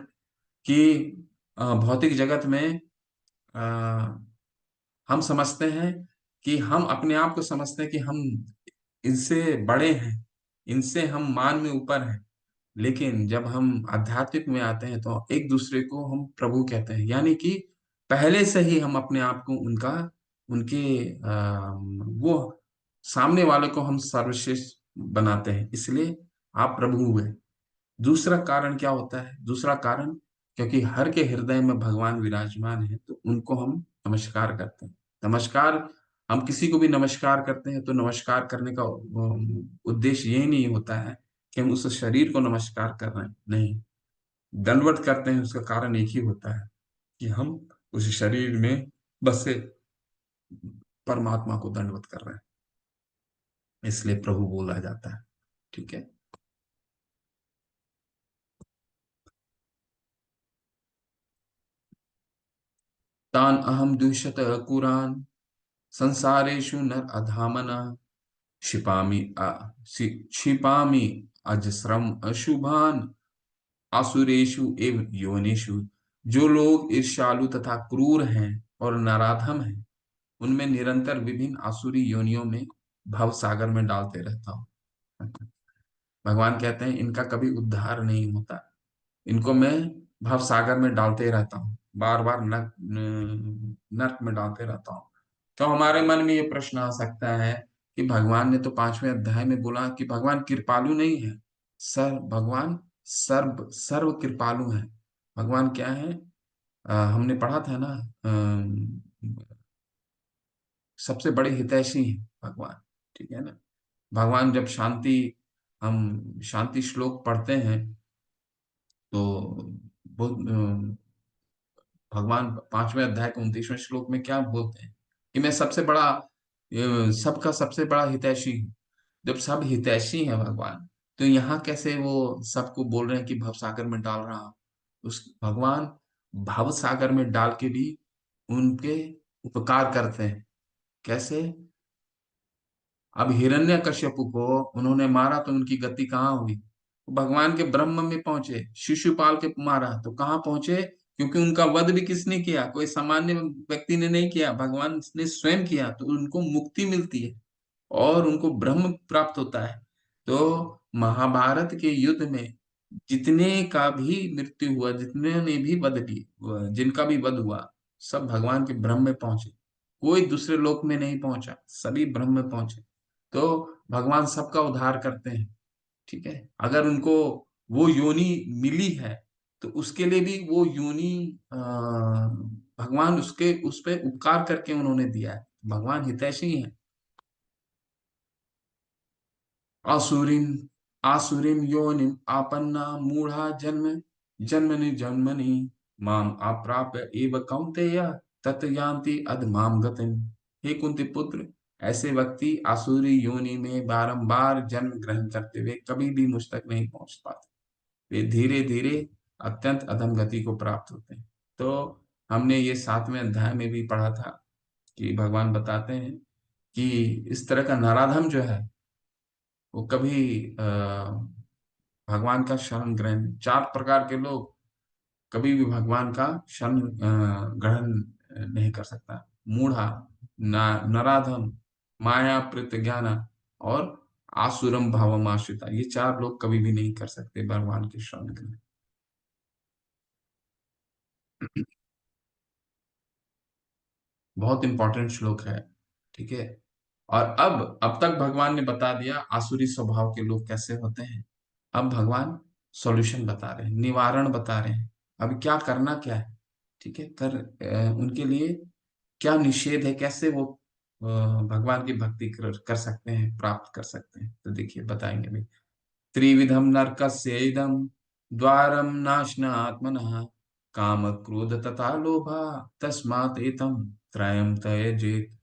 कि भौतिक जगत में अ, हम समझते हैं कि हम अपने आप को समझते हैं कि हम इनसे बड़े हैं, इनसे हम मान में ऊपर हैं। लेकिन जब हम आध्यात्मिक में आते हैं तो एक दूसरे को हम प्रभु कहते हैं, यानी कि पहले से ही हम अपने आप को उनका, उनके वो सामने वाले को हम सर्वश्रेष्ठ बनाते हैं, इसलिए आप प्रभु हुए। दूसरा कारण क्या होता है? दूसरा कारण, क्योंकि हर के हृदय में भगवान विराजमान है तो उनको हम नमस्कार करते हैं। नमस्कार, हम किसी को भी नमस्कार करते हैं तो नमस्कार करने का उद्देश्य यही नहीं होता है कि हम उस शरीर को नमस्कार कर रहे हैं, नहीं। दंडवत करते हैं उसका कारण एक ही होता है कि हम उस शरीर में बसे परमात्मा को दंडवत कर रहे हैं, इसलिए प्रभु बोला जाता है, ठीक है। तान अहम दुष्यत कुरान संसारेषु नर अधामना क्षिपामि क्षिपामि अजस्रम अशुभान आसुरेषु एवं योनिषु। जो लोग ईर्ष्यालु तथा क्रूर हैं और नराधम हैं, उनमें निरंतर विभिन्न आसुरी योनियों में भव सागर में डालते रहता हूँ। भगवान कहते हैं इनका कभी उद्धार नहीं होता, इनको मैं भव सागर में डालते रहता हूँ, बार बार नर्क नर्क में डालते रहता हूँ। तो हमारे मन में ये प्रश्न आ सकता है कि भगवान ने तो 5वें अध्याय में बोला कि भगवान कृपालु नहीं है। भगवान सर्व कृपालु है। भगवान क्या है? हमने पढ़ा था ना, सबसे बड़े हितैषी हैं भगवान, ठीक है ना। भगवान जब शांति, हम शांति श्लोक पढ़ते हैं तो भगवान 5वें अध्याय के 29वें श्लोक में क्या बोलते हैं कि मैं सबसे बड़ा, सबका सबसे बड़ा हितैषी हूँ। जब सब हितैषी हैं भगवान, तो यहाँ कैसे वो सबको बोल रहे हैं कि भव सागर में डाल रहा हूं? उस भगवान भव सागर में डाल के भी उनके उपकार करते हैं। कैसे? अब हिरण्यकश्यपु को उन्होंने मारा तो उनकी गति कहाँ हुई? भगवान के ब्रह्म में पहुंचे। शिशुपाल के मारा तो कहाँ पहुंचे? क्योंकि उनका वध भी किसने किया? कोई सामान्य व्यक्ति ने नहीं किया, भगवान ने स्वयं किया, तो उनको मुक्ति मिलती है और उनको ब्रह्म प्राप्त होता है। तो महाभारत के युद्ध में जितने का भी मृत्यु हुआ, जितने ने भी वध की, जिनका भी वध हुआ, सब भगवान के ब्रह्म में पहुंचे। कोई दूसरे लोक में नहीं पहुंचा, सभी ब्रह्म में पहुंचे। तो भगवान सबका उद्धार करते हैं। ठीक है, अगर उनको वो योनि मिली है, तो उसके लिए भी वो योनि भगवान उसके उस पे उपकार करके उन्होंने दिया है। भगवान हितैषी है। आसुरीम आसुरीम योनिम आपन्ना मूढ़ा जन्मनि जन्मनि माम अप्राप्य एव कौन्तेय तत यान्ति अधमाम गतिम। हे कुंती पुत्र, ऐसे व्यक्ति आसुरी योनि में बारंबार जन्म ग्रहण करते हुए कभी भी मुझ तक नहीं पहुंच पाते। वे धीरे धीरे अत्यंत अधम गति को प्राप्त होते हैं। तो हमने ये 7वें अध्याय में भी पढ़ा था कि भगवान बताते हैं कि इस तरह का नराधम जो है, वो कभी भगवान का शरण ग्रहण, 4 प्रकार के लोग कभी भी भगवान का शरण ग्रहण नहीं कर सकता। मूढ़ा, नराधम, माया प्रत ज्ञान और आसुरम भावम आश्रिता, ये 4 लोग कभी भी नहीं कर सकते भगवान के शरण ग्रहण। बहुत इंपॉर्टेंट श्लोक है। ठीक है। और अब तक भगवान ने बता दिया आसुरी स्वभाव के लोग कैसे होते हैं। अब भगवान सॉल्यूशन बता रहे हैं, निवारण बता रहे हैं। अब क्या करना क्या है। ठीक है, उनके लिए क्या निषेध है, कैसे वो भगवान की भक्ति कर सकते हैं, प्राप्त कर सकते हैं। तो देखिए बताएंगे भी। त्रिविधम नरकस्य इदं द्वारम नाशना आत्मनः काम क्रोध तथा लोभा तस्मात् एतं त्रयं त्यजेत्।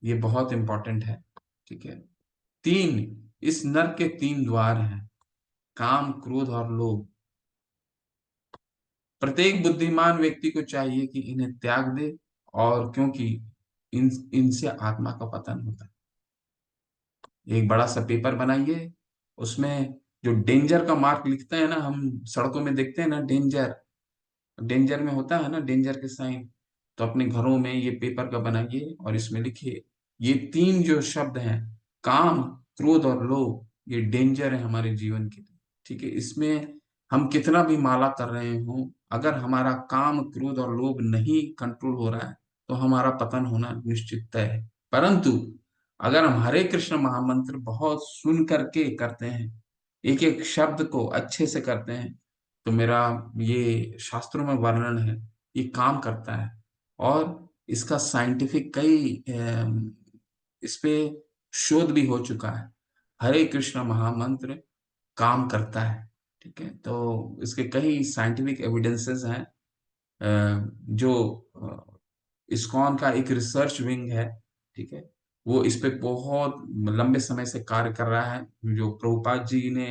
ये बहुत इंपॉर्टेंट है। ठीक है। तीन, इस नर के 3 द्वार हैं, काम, क्रोध और लोभ। प्रत्येक बुद्धिमान व्यक्ति को चाहिए कि इन्हें त्याग दे, और क्योंकि इनसे आत्मा का पतन होता है। एक बड़ा सा पेपर बनाइए, उसमें जो डेंजर का मार्क लिखते हैं ना, हम सड़कों में देखते हैं ना, डेंजर, डेंजर में होता है ना डेंजर के साइन। तो अपने घरों में ये पेपर का बनाइए और इसमें लिखिए, ये 3 जो शब्द हैं, काम, क्रोध और लोभ, ये डेंजर है हमारे जीवन के लिए। ठीक है, इसमें हम कितना भी माला कर रहे हो, अगर हमारा काम, क्रोध और लोभ नहीं कंट्रोल हो रहा है, तो हमारा पतन होना निश्चित तय है। परंतु अगर हम हरे कृष्ण महामंत्र बहुत सुन करके करते हैं, एक एक शब्द को अच्छे से करते हैं, तो मेरा ये शास्त्रों में वर्णन है, ये काम करता है। और इसका साइंटिफिक कई इस पे शोध भी हो चुका है। हरे कृष्ण महामंत्र काम करता है। ठीक है, तो इसके कई साइंटिफिक एविडेंसेस हैं। जो इस्कॉन का एक रिसर्च विंग है, ठीक है, वो इस पे बहुत लंबे समय से कार्य कर रहा है। जो प्रभुपाद जी ने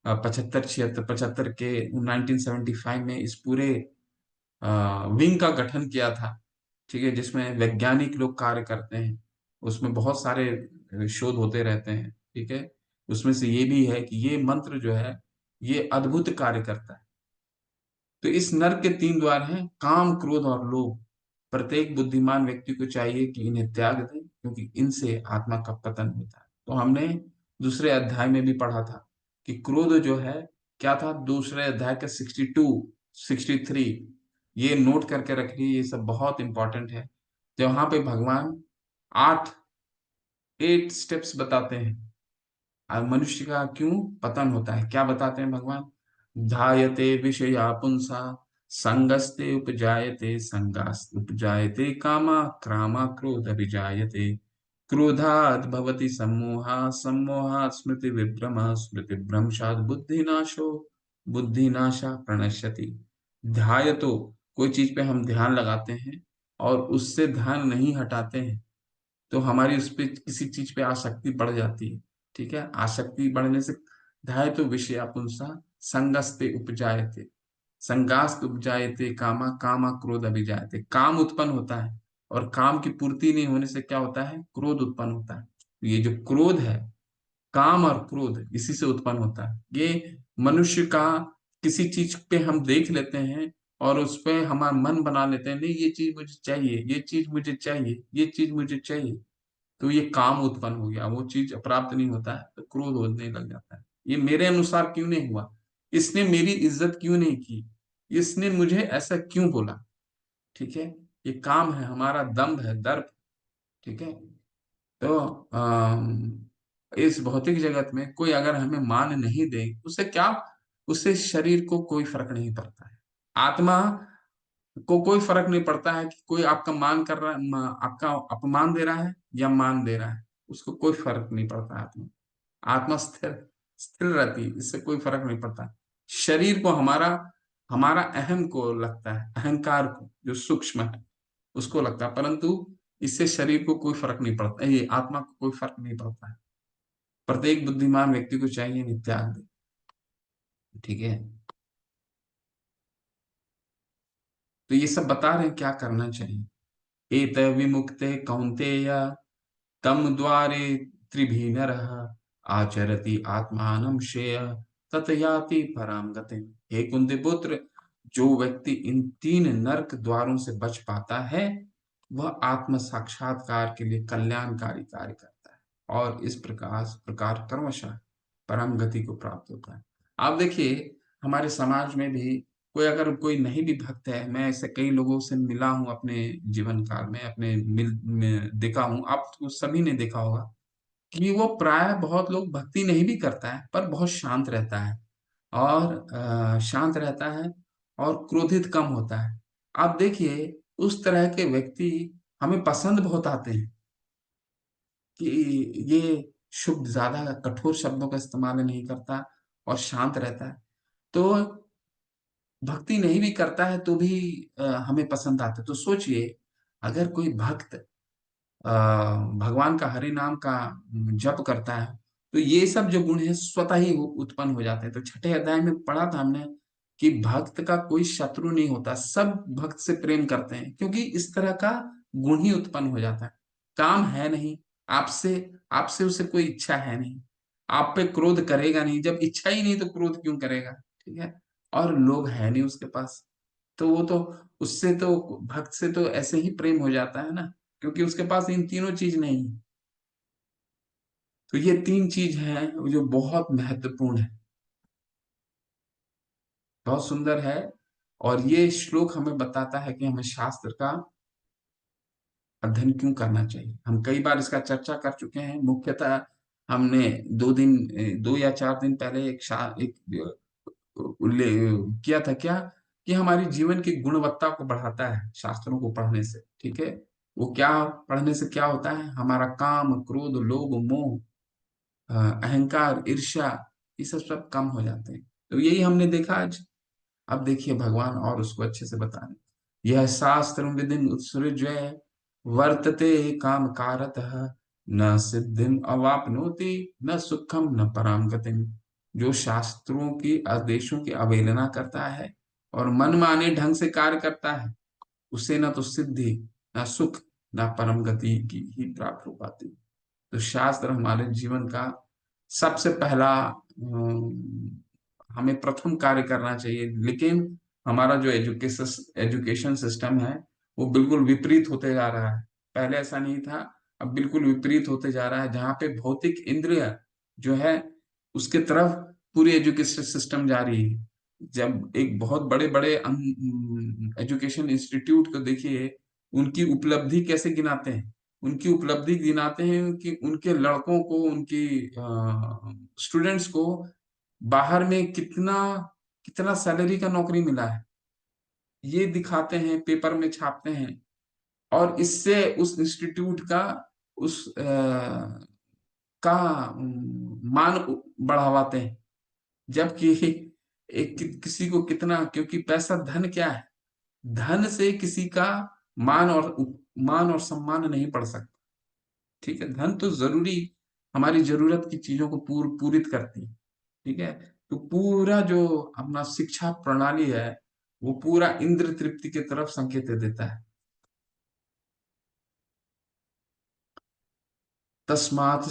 75 76 75 के 1975 में इस पूरे विंग का गठन किया था। ठीक है, जिसमें वैज्ञानिक लोग कार्य करते हैं। उसमें बहुत सारे शोध होते रहते हैं। ठीक है, उसमें से ये भी है कि ये मंत्र जो है, ये अद्भुत कार्य करता है। तो इस नर के 3 द्वार हैं, काम, क्रोध और लोभ। प्रत्येक बुद्धिमान व्यक्ति को चाहिए कि इन्हें त्याग दे, क्योंकि इनसे आत्मा का पतन होता है। तो हमने दूसरे अध्याय में भी पढ़ा था कि क्रोध जो है क्या था, दूसरे अध्याय का 62 63, ये नोट करके रखिए, ये सब बहुत इंपॉर्टेंट है। जहाँ पे भगवान 8 8 स्टेप्स बताते हैं मनुष्य का क्यों पतन होता है। क्या बताते हैं भगवान? ध्यायते विषया पुंसा संगस्ते उपजायते संगास्त उपजायते कामा क्रामा क्रोध विजायते क्रोधात् भवति सम्मोहा सम्मोहात् स्मृति विभ्रम स्मृति भ्रंशात् बुद्धिनाशो बुद्धिनाशा प्रणश्यति। ध्याय तो कोई चीज पे हम ध्यान लगाते हैं और उससे ध्यान नहीं हटाते हैं, तो हमारी उस पे किसी चीज पे आसक्ति बढ़ जाती है। ठीक है, आसक्ति बढ़ने से ध्याय तो विषय पुंसा संगस्ते उपजायते संगास्त उपजायते कामा कामा क्रोध अभिजायते। काम उत्पन्न होता है, और काम की पूर्ति नहीं होने से क्या होता है, क्रोध उत्पन्न होता है। ये जो क्रोध है, काम और क्रोध इसी से उत्पन्न होता है। ये मनुष्य का किसी चीज पे हम देख लेते हैं और उस पे हमारा मन बना लेते हैं, नहीं ये चीज मुझे चाहिए, ये चीज मुझे चाहिए, ये चीज मुझे चाहिए। तो ये काम उत्पन्न हो गया, वो चीज प्राप्त नहीं होता है तो क्रोध होने लग जाता है। ये मेरे अनुसार क्यों नहीं हुआ, इसने मेरी इज्जत क्यों नहीं की, इसने मुझे ऐसा क्यों बोला। ठीक है, ये काम है, हमारा दम्भ है, दर्प। ठीक है। तो इस भौतिक जगत में कोई अगर हमें मान नहीं दे, उससे क्या, उससे शरीर को कोई फर्क नहीं पड़ता है। आत्मा को कोई फर्क नहीं पड़ता है कि कोई आपका मान कर रहा है, आपका अपमान दे रहा है या मान दे रहा है, उसको कोई फर्क नहीं पड़ता। आत्मा, आत्मा स्थिर स्थिर रहती है, इससे कोई फर्क नहीं पड़ता। शरीर को हमारा हमारा अहम को लगता है, अहंकार को जो सूक्ष्म है उसको लगता है, परंतु इससे शरीर को कोई फर्क नहीं पड़ता, ये आत्मा को कोई फर्क नहीं पड़ता है। प्रत्येक बुद्धिमान व्यक्ति को चाहिए नित्याग दे। ठीक है। तो ये सब बता रहे हैं क्या करना चाहिए। एत विमुक्ते कौन्तेय तम द्वारे त्रिभी नरः आचरति आत्मानं श्रेय तत याति पराम गतिम्। हे कुंती पुत्र, जो व्यक्ति इन तीन नरक द्वारों से बच पाता है वह आत्म साक्षात्कार के लिए कल्याणकारी कार्य करता है और इस प्रकार क्रमशः परम गति को प्राप्त होता है। आप देखिए, हमारे समाज में भी कोई अगर कोई नहीं भी भक्त है, मैं ऐसे कई लोगों से मिला हूं अपने जीवन काल में, अपने मिल में देखा हूं, आप तो सभी ने देखा होगा कि वो प्राय बहुत लोग भक्ति नहीं भी करता है पर बहुत शांत रहता है और शांत रहता है और क्रोधित कम होता है। आप देखिए, उस तरह के व्यक्ति हमें पसंद बहुत आते हैं कि ये शुभ, ज्यादा कठोर शब्दों का इस्तेमाल नहीं करता और शांत रहता है। तो भक्ति नहीं भी करता है तो भी हमें पसंद आता है। तो सोचिए, अगर कोई भक्त भगवान का हरि नाम का जप करता है तो ये सब जो गुण है स्वतः ही उत्पन्न हो जाते हैं। तो छठे अध्याय में पढ़ा था हमने कि भक्त का कोई शत्रु नहीं होता, सब भक्त से प्रेम करते हैं, क्योंकि इस तरह का गुण ही उत्पन्न हो जाता है। काम है नहीं आपसे, आपसे उसे कोई इच्छा है नहीं, आप पे क्रोध करेगा नहीं, जब इच्छा ही नहीं तो क्रोध क्यों करेगा। ठीक है। और लोग है नहीं उसके पास, तो वो तो उससे तो भक्त से तो ऐसे ही प्रेम हो जाता है ना, क्योंकि उसके पास इन तीनों चीज नहीं है। तो ये तीन चीज हैं जो बहुत महत्वपूर्ण है, बहुत सुंदर है। और ये श्लोक हमें बताता है कि हमें शास्त्र का अध्ययन क्यों करना चाहिए। हम कई बार इसका चर्चा कर चुके हैं, मुख्यतः हमने 2 दिन, 2 या 4 दिन पहले एक उल्लेख किया था क्या, कि हमारी जीवन की गुणवत्ता को बढ़ाता है शास्त्रों को पढ़ने से। ठीक है। वो क्या, पढ़ने से क्या होता है, हमारा काम, क्रोध, लोभ, मोह, अहंकार, ईर्ष्या, ये सब सब कम हो जाते हैं। तो यही हमने देखा आज। अब देखिए भगवान और उसको अच्छे से बता रहे, यह शास्त्र विधिम उत्सृज्य वर्तते काम कारतः न सिद्धिम अवाप्नोति न सुखम न पराम गतिम। जो शास्त्रों की आदेशों की अवहेलना करता है और मनमाने ढंग से कार्य करता है, उसे न तो सिद्धि, न सुख, न परम गति की ही प्राप्त हो पाती। तो शास्त्र हमारे जीवन का सबसे पहला हमें प्रथम कार्य करना चाहिए। लेकिन हमारा जो एजुकेशन एजुकेशन सिस्टम है वो बिल्कुल विपरीत होते जा रहा है। पहले ऐसा नहीं था, अब बिल्कुल विपरीत होते जा रहा है, जहाँ पे भौतिक इंद्रिय जो है उसके तरफ पूरी एजुकेशन सिस्टम जा रही है। जब एक बहुत बड़े बड़े एजुकेशन इंस्टीट्यूट को देखिए, उनकी उपलब्धि कैसे गिनाते हैं, उनकी उपलब्धि गिनाते हैं कि उनके लड़कों को, उनकी स्टूडेंट्स को बाहर में कितना कितना सैलरी का नौकरी मिला है, ये दिखाते हैं, पेपर में छापते हैं। और इससे उस इंस्टीट्यूट का, उस का मान बढ़ावाते हैं। जबकि किसी को कितना, क्योंकि पैसा, धन क्या है, धन से किसी का मान और सम्मान नहीं बढ़ सकता। ठीक है। धन तो जरूरी, हमारी जरूरत की चीजों को पूरित करती है। ठीक है। तो पूरा जो अपना शिक्षा प्रणाली है वो पूरा इंद्र तृप्ति की तरफ संकेत देता है। तस्मात्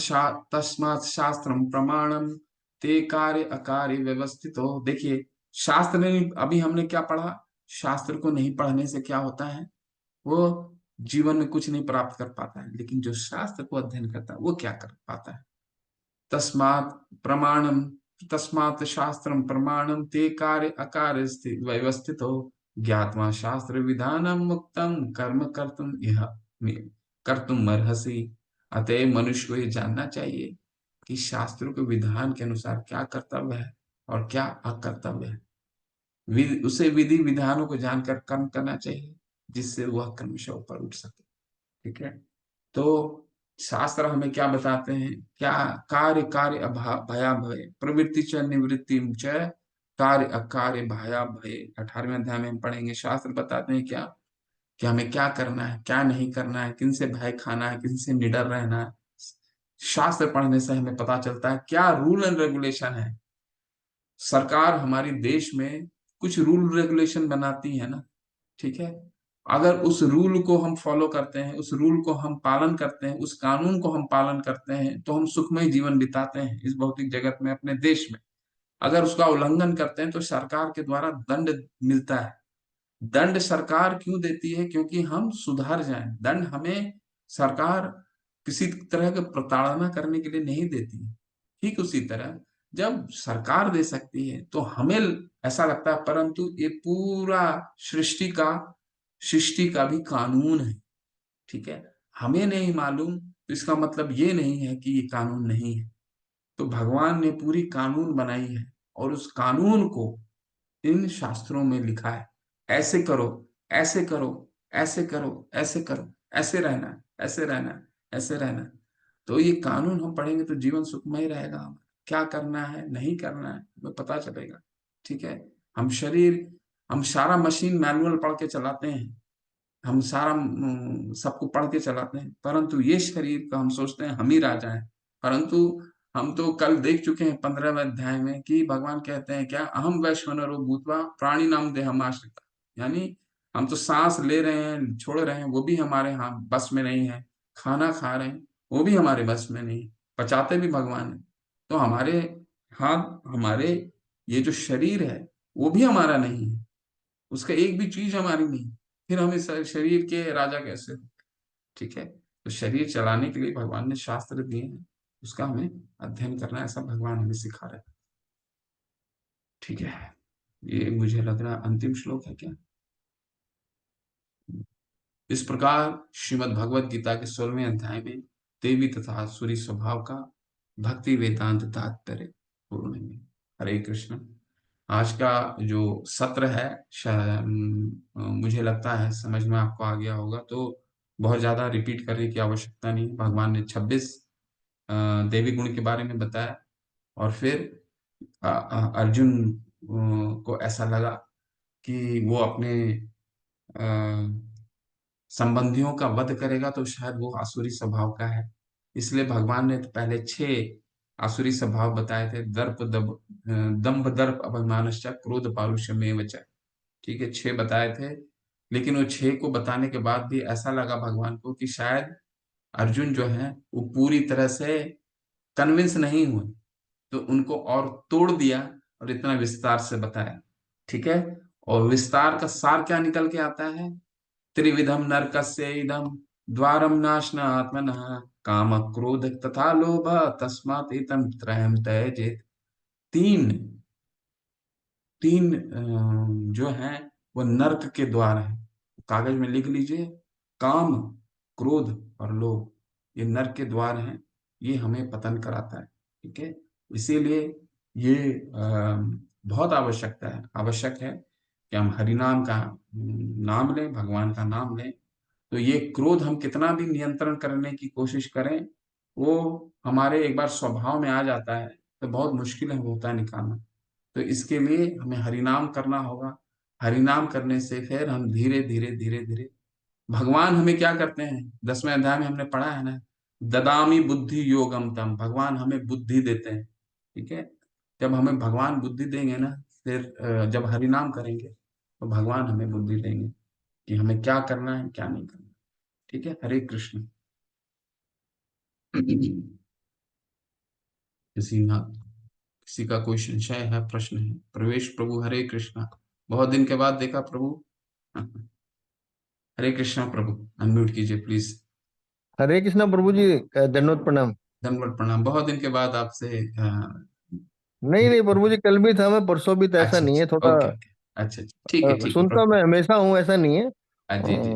शास्त्रम प्रमाणम ते कार्य अकार्य व्यवस्थित हो। देखिए, शास्त्र ने, अभी हमने क्या पढ़ा, शास्त्र को नहीं पढ़ने से क्या होता है, वो जीवन में कुछ नहीं प्राप्त कर पाता है, लेकिन जो शास्त्र को अध्ययन करता है वो क्या कर पाता है। तस्मात् प्रमाणम, तस्मात् शास्त्रम प्रमाणम ते कार्य अकार्य व्यवस्थितो ज्ञात्वा शास्त्र विधानम मुक्तम कर्म कर्तुम यह कर्तुम अर्हसि। अतः मनुष्य को ये जानना चाहिए कि शास्त्रों के विधान के अनुसार क्या कर्तव्य है और क्या अकर्तव्य है। उसे विधि विधानों को जानकर कर्म करना चाहिए, जिससे वह क्रमशः ऊपर उठ सके। ठीक है। तो शास्त्र हमें क्या बताते हैं, क्या कार्य कार्य भया भय प्रवृत्ति च निवृत्ति च कार्य अकार्य भया भय। 18वें अध्याय में हम पढ़ेंगे, शास्त्र बताते हैं क्या कि हमें क्या करना है, क्या नहीं करना है, किन से भय खाना है, किन से निडर रहना है। शास्त्र पढ़ने से हमें पता चलता है क्या रूल एंड रेगुलेशन है। सरकार हमारे देश में कुछ रूल रेगुलेशन बनाती है ना, ठीक है। अगर उस रूल को हम फॉलो करते हैं, उस रूल को हम पालन करते हैं, उस कानून को हम पालन करते हैं, तो हम सुखमय जीवन बिताते हैं इस भौतिक जगत में, अपने देश में। अगर उसका उल्लंघन करते हैं तो सरकार के द्वारा दंड मिलता है। दंड सरकार क्यों देती है? क्योंकि हम सुधर जाएं। दंड हमें सरकार किसी तरह की प्रताड़ना करने के लिए नहीं देती है। ठीक उसी तरह जब सरकार दे सकती है तो हमें ऐसा लगता है, परंतु ये पूरा सृष्टि का सृष्टि का भी कानून है। ठीक है। हमें नहीं मालूम तो इसका मतलब ये नहीं है कि ये कानून नहीं है। तो भगवान ने पूरी कानून बनाई है और उस कानून को इन शास्त्रों में लिखा है। ऐसे करो, ऐसे करो, ऐसे करो, ऐसे करो, ऐसे रहना है, ऐसे रहना है, ऐसे रहना है। तो ये कानून हम पढ़ेंगे तो जीवन सुखमय रहेगा। हमें क्या करना है, नहीं करना है, हमें पता चलेगा। ठीक है। हम शरीर, हम सारा मशीन मैनुअल पढ़ के चलाते हैं, हम सारा सबको पढ़ के चलाते हैं, परंतु ये शरीर का हम सोचते हैं हम ही राजा हैं। परंतु हम तो कल देख चुके हैं 15वें अध्याय में कि भगवान कहते हैं क्या, अहम वैश्वानरो भूत्वा प्राणी नाम देहम आश्रिता। यानी हम तो सांस ले रहे हैं, छोड़ रहे हैं, वो भी हमारे यहाँ बस में नहीं है। खाना खा रहे हैं, वो भी हमारे बस में नहीं, पचाते भी भगवान है। तो हमारे हाथ, हमारे ये जो शरीर है वो भी हमारा नहीं है, उसका एक भी चीज हमारी नहीं। फिर हम इस शरीर के राजा कैसे हो? ठीक है। तो शरीर चलाने के लिए भगवान ने शास्त्र दिए हैं, उसका हमें अध्ययन करना है, ऐसा भगवान हमें सिखा रहे हैं। ठीक है। ये मुझे लग रहा है अंतिम श्लोक है क्या। इस प्रकार श्रीमद् भगवत गीता के 16वें अध्याय में देवी तथा आसुरी स्वभाव का भक्ति वेदांत तात्पर्य पूर्ण है। हरे कृष्ण। आज का जो सत्र है, मुझे लगता है समझ में आपको आ गया होगा, तो बहुत ज्यादा रिपीट करने की आवश्यकता नहीं। भगवान ने 26 देवी गुण के बारे में बताया, और फिर अर्जुन को ऐसा लगा कि वो अपने संबंधियों का वध करेगा तो शायद वो आसुरी स्वभाव का है। इसलिए भगवान ने तो पहले 6 आसुरी स्वभाव बताए थे, दंभ दर्प अभिमानश्च क्रोध पारुष्यमेव च। ठीक है, 6 बताए थे। लेकिन वो 6 को बताने के बाद भी ऐसा लगा भगवान को कि शायद अर्जुन जो है वो पूरी तरह से कन्विंस नहीं हुए, तो उनको और तोड़ दिया और इतना विस्तार से बताया। ठीक है। और विस्तार का सार क्या निकल के आता है? त्रिविधम नरकस्य इदम द्वारम नाशना आत्मनः काम क्रोध तथा लोभ तस्मात् एतं त्रयम् त्यजेत्। तीन तीन जो है वो नरक के द्वार है। कागज में लिख लीजिए, काम, क्रोध और लोभ, ये नरक के द्वार हैं। ये हमें पतन कराता है। ठीक है। इसीलिए ये बहुत आवश्यक है कि हम हरि नाम का नाम लें, भगवान का नाम लें। तो ये क्रोध हम कितना भी नियंत्रण करने की कोशिश करें, वो हमारे एक बार स्वभाव में आ जाता है तो बहुत मुश्किल है होता है निकालना। तो इसके लिए हमें हरिनाम करना होगा। हरिनाम करने से फिर हम धीरे धीरे धीरे धीरे, भगवान हमें क्या करते हैं, 10वें अध्याय में हमने पढ़ा है ना, ददामी बुद्धि योगम तम, भगवान हमें बुद्धि देते हैं। ठीक है। जब हमें भगवान बुद्धि देंगे ना, फिर जब हरिनाम करेंगे तो भगवान हमें बुद्धि देंगे कि हमें क्या करना है, क्या नहीं करना। ठीक है। हरे कृष्ण। किसी ना किसी का कोई संशय है, प्रश्न है? प्रवेश प्रभु, हरे कृष्णा। बहुत दिन के बाद देखा प्रभु। हरे कृष्णा प्रभु। अनम्यूट कीजिए प्लीज। हरे कृष्णा प्रभु जी, दंडवत प्रणाम। धन्यवाद, प्रणाम। बहुत दिन के बाद आपसे नहीं नहीं प्रभु जी, कल भी था, मैं परसों भी था, ऐसा अच्छा नहीं है अच्छा, थोड़ा। Okay okay. अच्छा अच्छा, ठीक है ठीक है सुनता प्रभु। मैं हमेशा हूँ, ऐसा नहीं है। जी जी।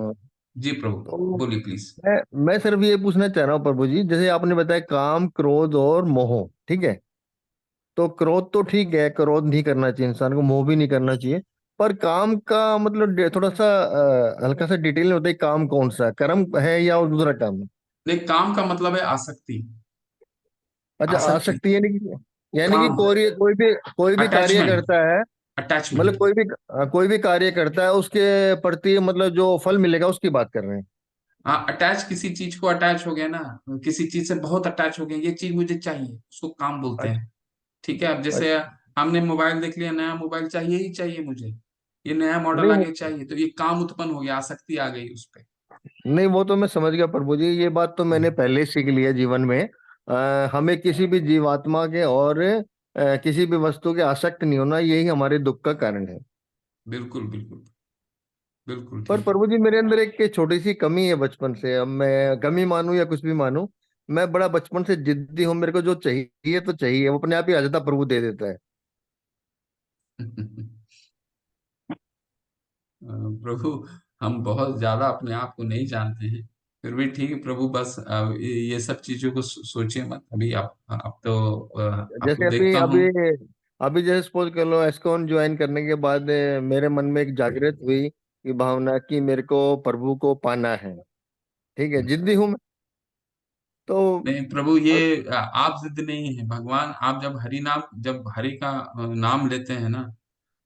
जी प्रभु, तो बोलिए प्लीज। मैं सिर्फ ये पूछना चाह रहा हूँ प्रभु जी, जैसे आपने बताया काम, क्रोध और मोह, ठीक है। तो क्रोध तो ठीक है, क्रोध नहीं करना चाहिए इंसान को, मोह भी नहीं करना चाहिए। पर काम का मतलब थोड़ा सा हल्का सा डिटेल में बताइए, काम कौन सा है? कर्म है या और दूसरा काम है? नहीं, काम का मतलब है आसक्ति। अच्छा, आसक्ति। आसक्ति यानी कि काम। कोई भी कार्य अटैचमेंट। करता है। मतलब अटैचमेंट। कोई भी कार्य करता है, उसके प्रति मतलब जो फल मिलेगा उसकी बात कर रहे हैं। हाँ, अटैच, किसी चीज को अटैच हो गया ना, किसी चीज से बहुत अटैच हो गया, ये चीज मुझे चाहिए, उसको काम बोलते अच्छा हैं। ठीक है, अब जैसे अच्छा। हमने मोबाइल देख लिया, नया मोबाइल चाहिए ही चाहिए मुझे, ये नया मॉडल नहीं आ गया चाहिए, तो ये काम उत्पन्न हो गया, आसक्ति आ गई उस पे। नहीं, वो तो मैं समझ गया प्रभु जी, ये बात तो मैंने पहले ही सीख लिया जीवन में। हमें किसी भी जीवात्मा के और किसी भी वस्तु के आसक्त नहीं होना, यही हमारे दुख का कारण है। बिल्कुल बिल्कुल। बिल्कुल पर ठीक है। प्रभु जी, मेरे अंदर एक छोटी सी कमी है बचपन से, अब मैं कमी मानूं या कुछ भी मानूं, मैं बड़ा बचपन से जिद्दी हूँ, मेरे को जो चाहिए तो चाहिए, वो अपने आप ही आ जाता, प्रभु दे देता है। प्रभु, हम बहुत ज्यादा अपने आप को नहीं जानते हैं, फिर भी ठीक है प्रभु, बस ये सब चीजों को सोचिए मत अभी आप तो आपको जैसे अभी देखता हूँ। अभी अभी जैसे सपोज कर लो, एस्कॉन ज्वाइन करने के बाद मेरे मन में एक जागृत हुई कि भावना कि मेरे को प्रभु को पाना है। ठीक है, जिद्दी हूं मैं। तो नहीं प्रभु, ये आप जिद नहीं है, भगवान, आप जब हरि का नाम लेते हैं ना,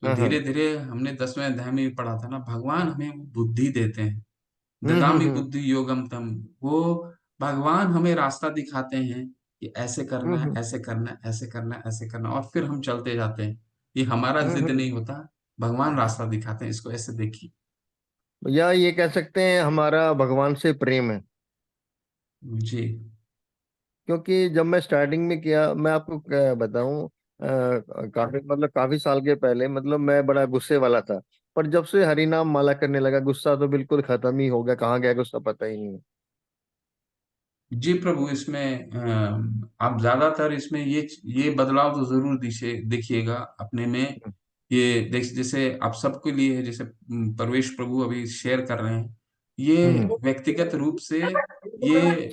तो हाँ हाँ। धीरे धीरे, हमने 10वें अध्याय में भी पढ़ा था ना, भगवान हमें वो बुद्धि देते हैं। ददामि हम्म। बुद्धि योगम तम। वो भगवान हमें रास्ता दिखाते हैं कि ऐसे करना है, हम्म ऐसे करना है, ऐसे करना है, ऐसे करना है, और फिर हम चलते जाते हैं। ये हमारा हम्म, जिद हम्म। नहीं होता, भगवान रास्ता दिखाते हैं, इसको ऐसे देखिए। या ये कह सकते हैं हमारा भगवान से प्रेम है। जी। क्योंकि जब मैं स्टार्टिंग में किया, मैं आपको क्या बताऊं, काफी साल के पहले मतलब मैं बड़ा गुस्से वाला था। पर जब से हरि नाम माला करने लगा, गुस्सा तो बिल्कुल खत्म ही हो गया, कहाँ गया गुस्सा पता ही नहीं। जी प्रभु, इसमें आप ज्यादातर इसमें ये बदलाव तो जरूर देखिएगा अपने में। ये देख, जैसे आप सबके लिए है, जैसे परवेश प्रभु अभी शेयर कर रहे हैं, ये हम्म। व्यक्तिगत रूप से, ये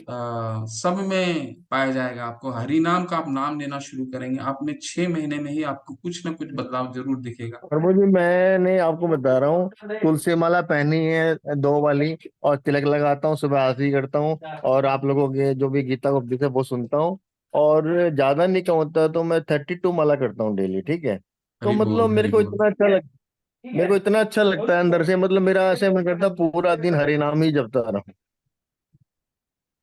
सब में पाया जाएगा। आपको हरि नाम का आप नाम लेना शुरू करेंगे, आप में 6 महीने में ही आपको कुछ ना कुछ बदलाव जरूर दिखेगा। प्रभु जी, मैंने आपको बता रहा हूँ, तुलसी माला पहनी है दो वाली, और तिलक लगाता हूँ, सुबह आरती करता हूँ, और आप लोगों के जो भी गीता को उपदेश है वो सुनता हूँ। और ज्यादा नहीं कम होता है तो मैं 32 माला करता हूँ डेली, ठीक है। तो हरि मतलब बोल, हरि बोल। मेरे को इतना अच्छा लगता है अंदर से, मतलब मेरा ऐसे मन करता है पूरा दिन हरि नाम ही जपता रहूं।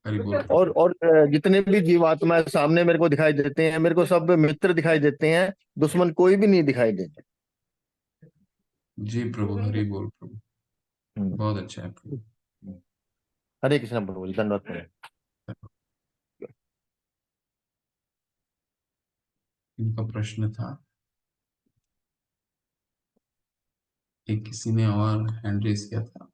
हरि बोल और प्रभु। और जितने भी जीवात्मा सामने मेरे को दिखाई देते हैं, मेरे को सब मित्र दिखाई देते हैं, दुश्मन कोई भी नहीं दिखाई देता। जी प्रभु, हरि बोल प्रभु। हम्म। बहुत अच्छा है प्रभु। हरे कृष्ण प्रभु जी, धन्यवाद प्रभु। इनका प्रश्न था, एक किसी ने और हैंड रेस किया था।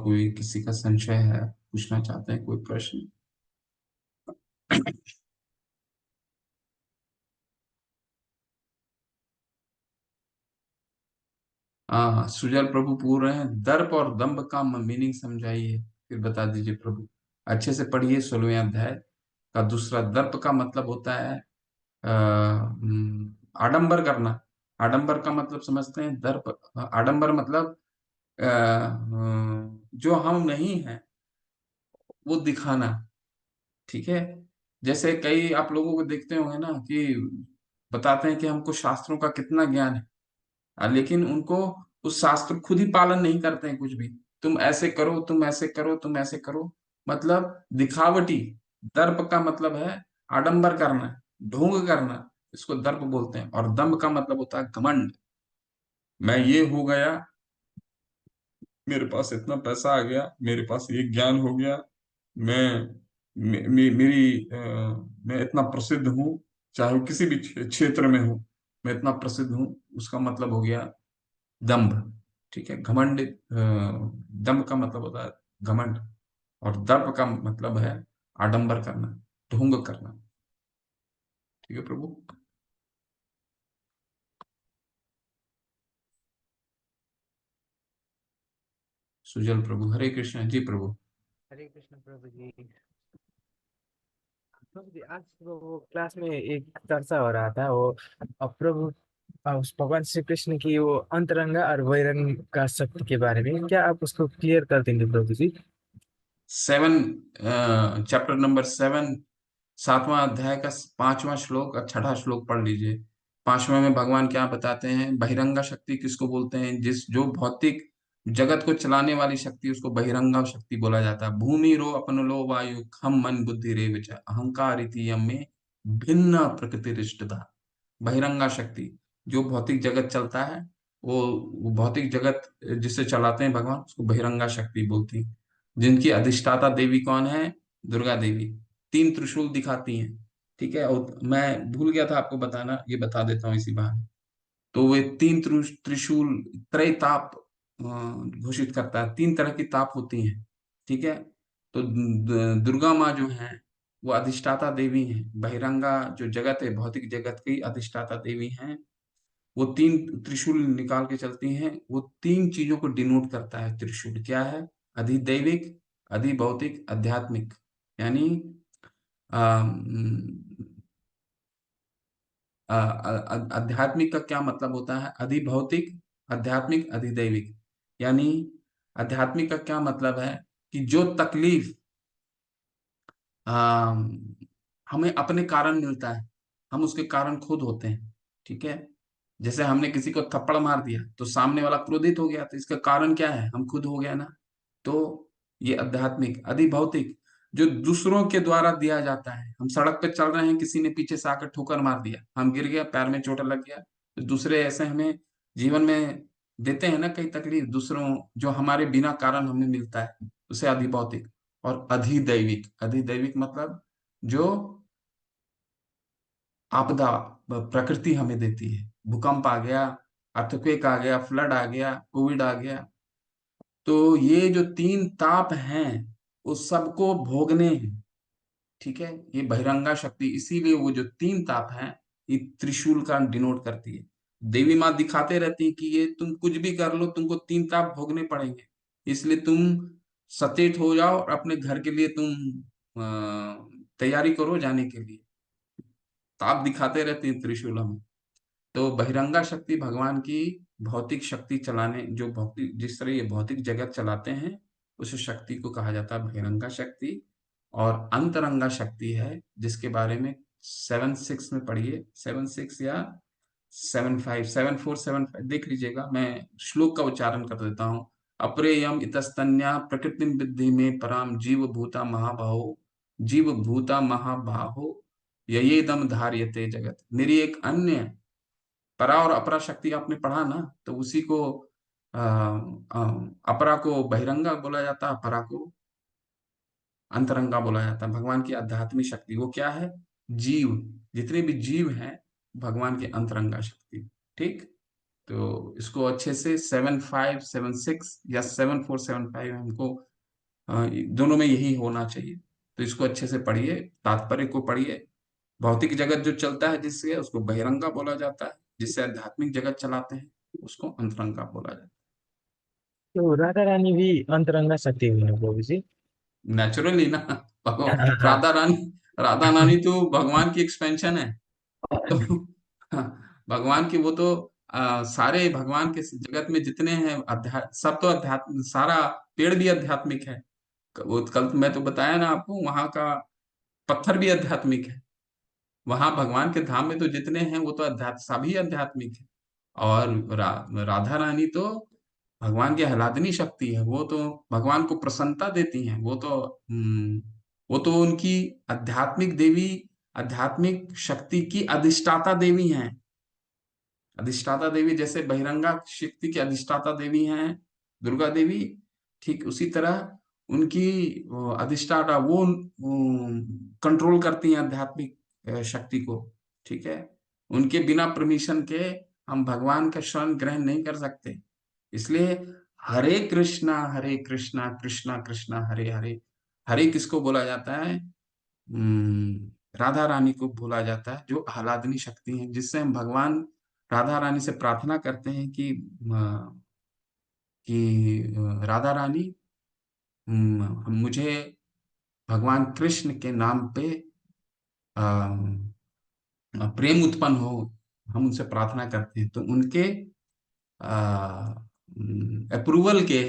कोई किसी का संशय है, पूछना चाहते हैं कोई प्रश्न? हाँ, सुजल प्रभु पूछ रहे हैं, दर्प और दंभ का मीनिंग समझाइए, फिर बता दीजिए प्रभु। अच्छे से पढ़िए 16वें अध्याय का दूसरा। दर्प का मतलब होता है आडंबर करना। आडंबर का मतलब समझते हैं, दर्प, आडंबर मतलब जो हम नहीं है वो दिखाना। ठीक है, जैसे कई आप लोगों को देखते होंगे ना कि बताते हैं कि हमको शास्त्रों का कितना ज्ञान है, लेकिन उनको उस शास्त्र खुद ही पालन नहीं करते हैं कुछ भी। तुम ऐसे करो, तुम ऐसे करो, तुम ऐसे करो, मतलब दिखावटी। दर्प का मतलब है आडंबर करना, ढोंग करना, इसको दर्प बोलते हैं। और दंभ का मतलब होता है घमंड। मैं ये हो गया, मेरे पास इतना पैसा आ गया, मेरे पास ये ज्ञान हो गया, मैं मेरी मैं इतना प्रसिद्ध हूँ, चाहे वो किसी भी क्षेत्र में हूँ, मैं इतना प्रसिद्ध हूँ, उसका मतलब हो गया दंभ। ठीक है, घमंड, दंभ का मतलब होता है घमंड, और दर्प का मतलब है आडंबर करना, ढोंग करना। ठीक है प्रभु। सुजल प्रभु, हरे कृष्ण जी प्रभु। हरे कृष्ण प्रभु जी। प्रभु जी, आज वो क्लास में एक चर्चा हो रहा था वो प्रभु उस भगवान श्री कृष्ण की वो अंतरंगा और बहिरंग का शक्ति के बारे में, क्या आप उसको क्लियर कर देंगे प्रभु जी? 7, चैप्टर नंबर 7, 7वां अध्याय का 5वां श्लोक और 6ठा श्लोक पढ़ लीजिए। 5वें में भगवान क्या बताते हैं, बहिरंगा शक्ति किसको बोलते हैं, जिस जो भौतिक जगत को चलाने वाली शक्ति, उसको बहिरंगा शक्ति बोला जाता है। भूमि रो अपन लो वायु खम मन बुद्धि रे विच अहंकार इति यम में भिन्न प्रकृति रिष्टता। बहिरंगा शक्ति, जो भौतिक जगत चलता है, वो भौतिक जगत जिसे चलाते हैं भगवान, उसको बहिरंगा शक्ति बोलती हैं। जिनकी अधिष्ठाता देवी कौन है, दुर्गा देवी। 3 त्रिशूल दिखाती हैं। ठीक है, और मैं भूल गया था आपको बताना, ये बता देता हूँ इसी बहाने। तो वे 3 त्रिशूल त्रय ताप घोषित करता है। 3 तरह की ताप होती हैं। ठीक है, तो दुर्गा माँ जो है वो अधिष्ठाता देवी हैं। बहिरंगा जो जगत है, भौतिक जगत की अधिष्ठाता देवी हैं। वो 3 त्रिशूल निकाल के चलती हैं। वो 3 चीजों को डिनोट करता है। त्रिशूल क्या है, अधिदैविक, अधिभौतिक, आध्यात्मिक। यानी आध्यात्मिक का क्या मतलब होता है, अधिभौतिक, आध्यात्मिक, अधिदैविक। यानी आध्यात्मिक का क्या मतलब है कि जो तकलीफ आ, हमें अपने कारण मिलता है, हम उसके कारण खुद होते हैं। ठीक है, जैसे हमने किसी को थप्पड़ मार दिया तो सामने वाला क्रोधित हो गया, तो इसका कारण क्या है, हम खुद हो गया ना। तो ये आध्यात्मिक। अधिभौतिक, जो दूसरों के द्वारा दिया जाता है। हम सड़क पे चल रहे हैं, किसी ने पीछे से आकर ठोकर मार दिया, हम गिर गया, पैर में चोट लग गया, तो दूसरे ऐसे हमें जीवन में देते हैं ना कई तकलीफ, दूसरों जो हमारे बिना कारण हमें मिलता है, उसे अधिभौतिक। और अधिदैविक, अधिदैविक मतलब जो आपदा प्रकृति हमें देती है। भूकंप आ गया, अर्थक्वेक आ गया, फ्लड आ गया, कोविड आ गया। तो ये जो 3 ताप हैं, उस सबको भोगने हैं। ठीक है, ये बहिरंगा शक्ति, इसीलिए वो जो 3 ताप हैं, ये त्रिशूल का डिनोट करती है। देवी माँ दिखाते रहती है कि ये तुम कुछ भी कर लो, तुमको 3 ताप भोगने पड़ेंगे। इसलिए तुम सचेत हो जाओ और अपने घर के लिए तुम तैयारी करो जाने के लिए। ताप दिखाते रहते हैं त्रिशूल हमें। तो बहिरंगा शक्ति भगवान की भौतिक शक्ति चलाने, जो भौतिक, जिस तरह ये भौतिक जगत चलाते हैं, उस शक्ति को कहा जाता है बहिरंगा शक्ति। और अंतरंगा शक्ति है, जिसके बारे में 7:6 में पढ़िए, 7:6 या 7:5, 7:4, 7:5 देख लीजिएगा। मैं श्लोक का उच्चारण कर देता हूँ। अप्रेयम इतस्तन्या प्रकृति विद्धि में पराम जीव भूता महाबाहो, जीव भूता महाबाहो ययेदम धार्यते जगत। मेरी एक अन्य परा और अपरा शक्ति आपने पढ़ा ना, तो उसी को अपरा को बहिरंगा बोला जाता है, परा को अंतरंगा बोला जाता है। भगवान की आध्यात्मिक शक्ति वो क्या है, जीव, जितने भी जीव हैं, भगवान की अंतरंगा शक्ति। ठीक, तो इसको अच्छे से 7:5, 7:6 या 7:4, 7:5 हमको दोनों में यही होना चाहिए। तो इसको अच्छे से पढ़िए, तात्पर्य को पढ़िए। भौतिक जगत जो चलता है जिससे, उसको बहिरंगा बोला जाता है। जिससे आध्यात्मिक जगत चलाते हैं, उसको अंतरंगा बोला जाता तो राधा रानी भी अंतरंगा शक्ति हुई है प्रभु जी? है। नेचुरली ना। भगवान राधा रानी, राधा रानी तो भगवान की एक्सपेंशन है। तो भगवान की वो तो सारे भगवान के जगत में जितने हैं सब तो अध्यात्म, सारा पेड़ भी आध्यात्मिक है। वो कल मैं तो बताया ना आपको, वहां का पत्थर भी आध्यात्मिक है। वहां भगवान के धाम में तो जितने हैं वो तो अध्यात्म, सभी आध्यात्मिक है। और राधा रानी तो भगवान की आह्लादनी शक्ति है। वो तो भगवान को प्रसन्नता देती हैं। वो तो उनकी आध्यात्मिक देवी, आध्यात्मिक शक्ति की अधिष्ठाता देवी हैं। अधिष्ठाता देवी जैसे बहिरंगा शक्ति की अधिष्ठाता देवी हैं, दुर्गा देवी ठीक उसी तरह उनकी अधिष्ठाता वो कंट्रोल करती हैं आध्यात्मिक शक्ति को। ठीक है, उनके बिना परमिशन के हम भगवान का शरण ग्रहण नहीं कर सकते। इसलिए हरे कृष्णा कृष्णा कृष्णा हरे हरे। हरे किसको बोला जाता है? राधा रानी को बोला जाता है, जो आह्लादनी शक्ति है, जिससे हम भगवान राधा रानी से प्रार्थना करते हैं कि राधा रानी, मुझे भगवान कृष्ण के नाम पे प्रेम उत्पन्न हो। हम उनसे प्रार्थना करते हैं तो उनके अप्रूवल के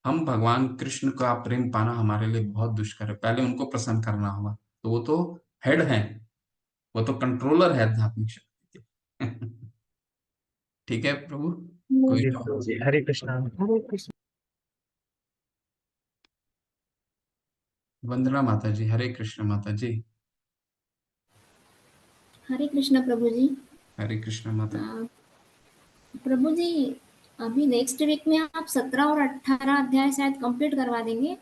हम भगवान कृष्ण का प्रेम पाना हमारे लिए बहुत दुष्कर है। पहले उनको प्रसन्न करना होगा, तो वो तो हेड है, वो तो कंट्रोलर है आध्यात्मिक शक्ति के। ठीक है प्रभु, कोई जी और? प्रभु जी, हरे कृष्णा हरे कृष्णा। वंदना माता जी, हरे कृष्ण माता जी। हरे कृष्णा प्रभु जी। हरे कृष्ण माता। अ, प्रभु जी, अभी नेक्स्ट वीक में आप 17 और 18 अध्याय शायद कंप्लीट करवा देंगे,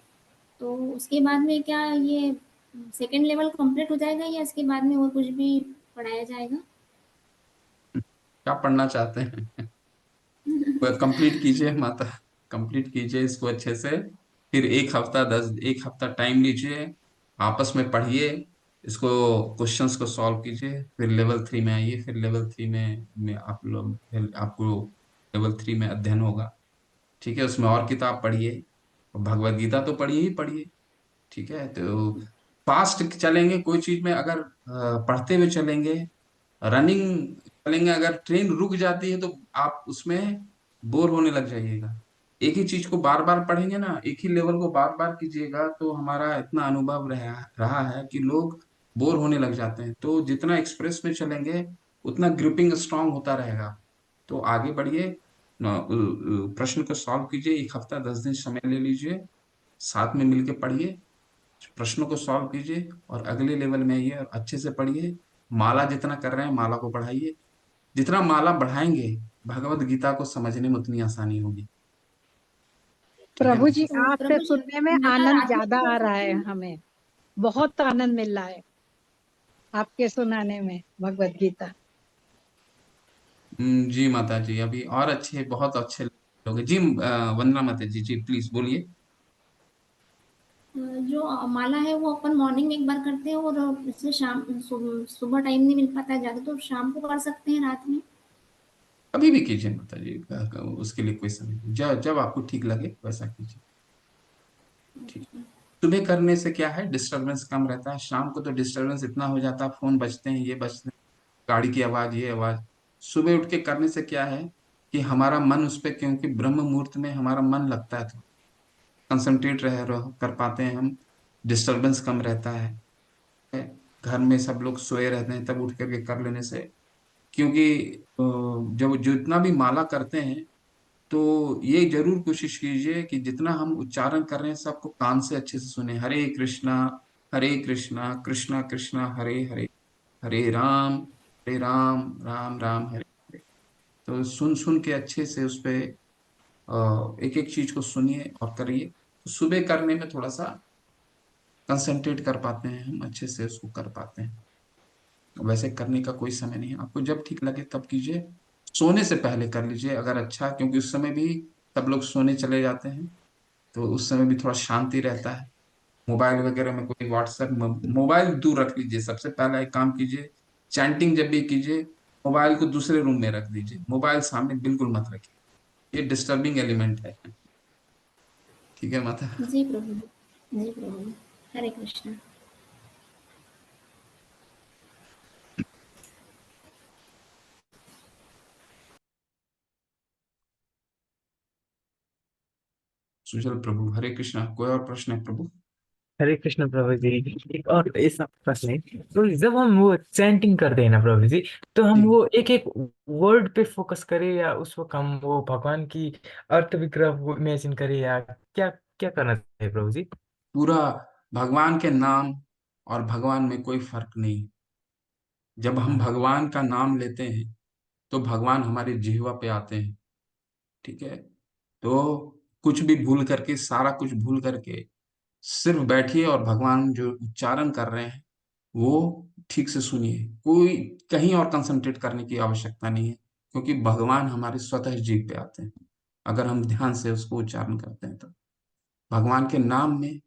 तो उसके बाद में क्या ये सेकेंड लेवल कंप्लीट हो जाएगा या इसके बाद में और कुछ भी पढ़ाया जाएगा? क्या पढ़ना चाहते हैं? कंप्लीट कीजिए माता, कंप्लीट कीजिए इसको अच्छे से। फिर एक हफ्ता टाइम लीजिए, आपस में पढ़िए इसको, क्वेश्चंस को सॉल्व कीजिए, फिर लेवल 3 में आइए। फिर लेवल 3 में आप लोग, फिर आपको लेवल 3 में अध्ययन होगा। ठीक है, उसमें और किताब पढ़िए, और भगवत गीता तो पढ़िए ही पढ़िए। ठीक है, तो फास्ट चलेंगे कोई चीज में, अगर पढ़ते हुए चलेंगे, रनिंग चलेंगे, अगर ट्रेन रुक जाती है तो आप उसमें बोर होने लग जाइएगा। एक ही चीज को बार बार पढ़ेंगे ना, एक ही लेवल को बार बार कीजिएगा, तो हमारा इतना अनुभव रहा है कि लोग बोर होने लग जाते हैं। तो जितना एक्सप्रेस में चलेंगे उतना ग्रिपिंग स्ट्रांग होता रहेगा। तो आगे बढ़िए, प्रश्न को सॉल्व कीजिए, एक हफ्ता 10 दिन समय ले लीजिए, साथ में मिलके पढ़िए, प्रश्नों को सॉल्व कीजिए, और अगले लेवल में आइए और अच्छे से पढ़िए। माला जितना कर रहे हैं माला को बढ़ाइए, जितना माला बढ़ाएंगे भगवत गीता को समझने में उतनी आसानी होगी। ठीक है। प्रभु जी, तो आपसे प्रभु जी, सुनने में माला आनंद रात में भी ज्यादा आ पढ़ रहा सकते है, हैं? हमें बहुत आनंद मिल रहा है आपके सुनाने में भगवत गीता। जी माता जी, अभी और अच्छे, बहुत अच्छे लोग हैं जी। वंदना माता जी, जी प्लीज बोलिए। जो माला है वो अपन मॉर्निंग में एक बार करते हैं और इससे सुबह टाइम नहीं मिल पाता है ज़्यादा, तो शाम को कर सकते हैं, रात में? कभी भी कीजिए माता जी, उसके लिए कोई समय नहीं, जब जब आपको ठीक लगे वैसा कीजिए। ठीक। सुबह करने से क्या है, डिस्टरबेंस कम रहता है। शाम को तो डिस्टरबेंस इतना हो जाता है, फोन बजते हैं, ये बजते हैं, गाड़ी की आवाज, ये आवाज। सुबह उठ के करने से क्या है कि हमारा मन उस पे, क्योंकि ब्रह्म मुहूर्त में हमारा मन लगता है, तो कंसंट्रेट कर पाते हैं हम, डिस्टरबेंस कम रहता है। घर में सब लोग सोए रहते हैं, तब उठ करके कर लेने से, क्योंकि जब जितना भी माला करते हैं तो ये जरूर कोशिश कीजिए कि जितना हम उच्चारण कर रहे हैं सबको कान से अच्छे से सुने। हरे कृष्णा कृष्णा कृष्णा हरे हरे, हरे राम राम राम हरे हरे। तो सुन सुन के अच्छे से उस पे एक एक चीज को सुनिए और करिए, तो सुबह करने में थोड़ा सा कंसंट्रेट कर पाते हैं हम, अच्छे से उसको कर पाते हैं। वैसे करने का कोई समय नहीं है, आपको जब ठीक लगे तब कीजिए। सोने से पहले कर लीजिए अगर अच्छा, क्योंकि उस समय भी सब लोग सोने चले जाते हैं, तो उस समय भी थोड़ा शांति रहता है। मोबाइल वगैरह में कोई व्हाट्सएप, मोबाइल दूर रख लीजिए। सबसे पहला एक काम कीजिए, चैंटिंग जब भी कीजिए मोबाइल को दूसरे रूम में रख दीजिए, मोबाइल सामने बिल्कुल मत रखिए, ये डिस्टर्बिंग एलिमेंट है। ठीक है माता। जी प्रभु जी, जी प्रभु जी, हरे कृष्णा। सुजल प्रभु, हरे कृष्णा। कोई और प्रश्न है प्रभु? हरे कृष्ण प्रभु जी। एक और ऐसा प्रश्न है, तो जब हम वो चैंटिंग करते हैं ना प्रभु जी, तो हम जी, वो एक एक वर्ड पे फोकस करें या उस वक्त हम वो भगवान की अर्थ विग्रह वो इमेजिन करें, या क्या क्या करना चाहिए प्रभु जी? पूरा भगवान के नाम और भगवान में कोई फर्क नहीं। जब हम हाँ। भगवान का नाम लेते हैं तो भगवान हमारे जिह्वा पे आते हैं। ठीक है, तो कुछ भी भूल करके, सारा कुछ भूल करके सिर्फ बैठिए और भगवान जो उच्चारण कर रहे हैं वो ठीक से सुनिए। कोई कहीं और कंसंट्रेट करने की आवश्यकता नहीं है, क्योंकि भगवान हमारे स्वतः जीव पे आते हैं अगर हम ध्यान से उसको उच्चारण करते हैं तो। भगवान के नाम में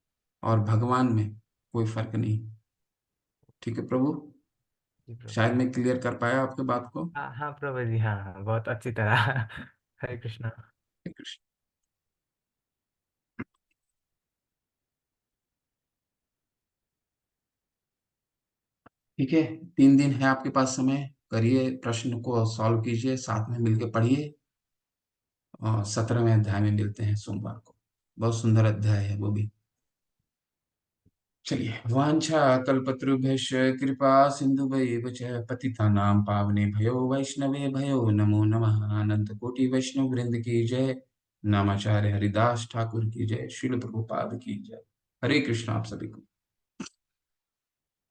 और भगवान में कोई फर्क नहीं। ठीक है प्रभु, जी प्रभु शायद जी। मैं क्लियर कर पाया आपके बात को। हाँ हाँ प्रभु जी, हाँ हाँ, बहुत अच्छी तरह। हरे कृष्णा। हरे कृष्ण। ठीक है, 3 दिन है आपके पास समय, करिए, प्रश्न को सॉल्व कीजिए, साथ में मिलकर पढ़िए, और 17वें अध्याय में मिलते हैं सोमवार को। बहुत सुंदर अध्याय है वो भी। चलिए, वाञ्छा कल्पतरुभ्यश्च कृपा सिन्धुभैव च पतितानां पावनेभ्यो वैष्णवेभ्यो भयो नमो नमः। अनंत कोटि वैष्णव वृंद की जय। नामाचार्य हरिदास ठाकुर की जय। श्रील प्रभुपाद की जय। हरे कृष्ण आप सभी को।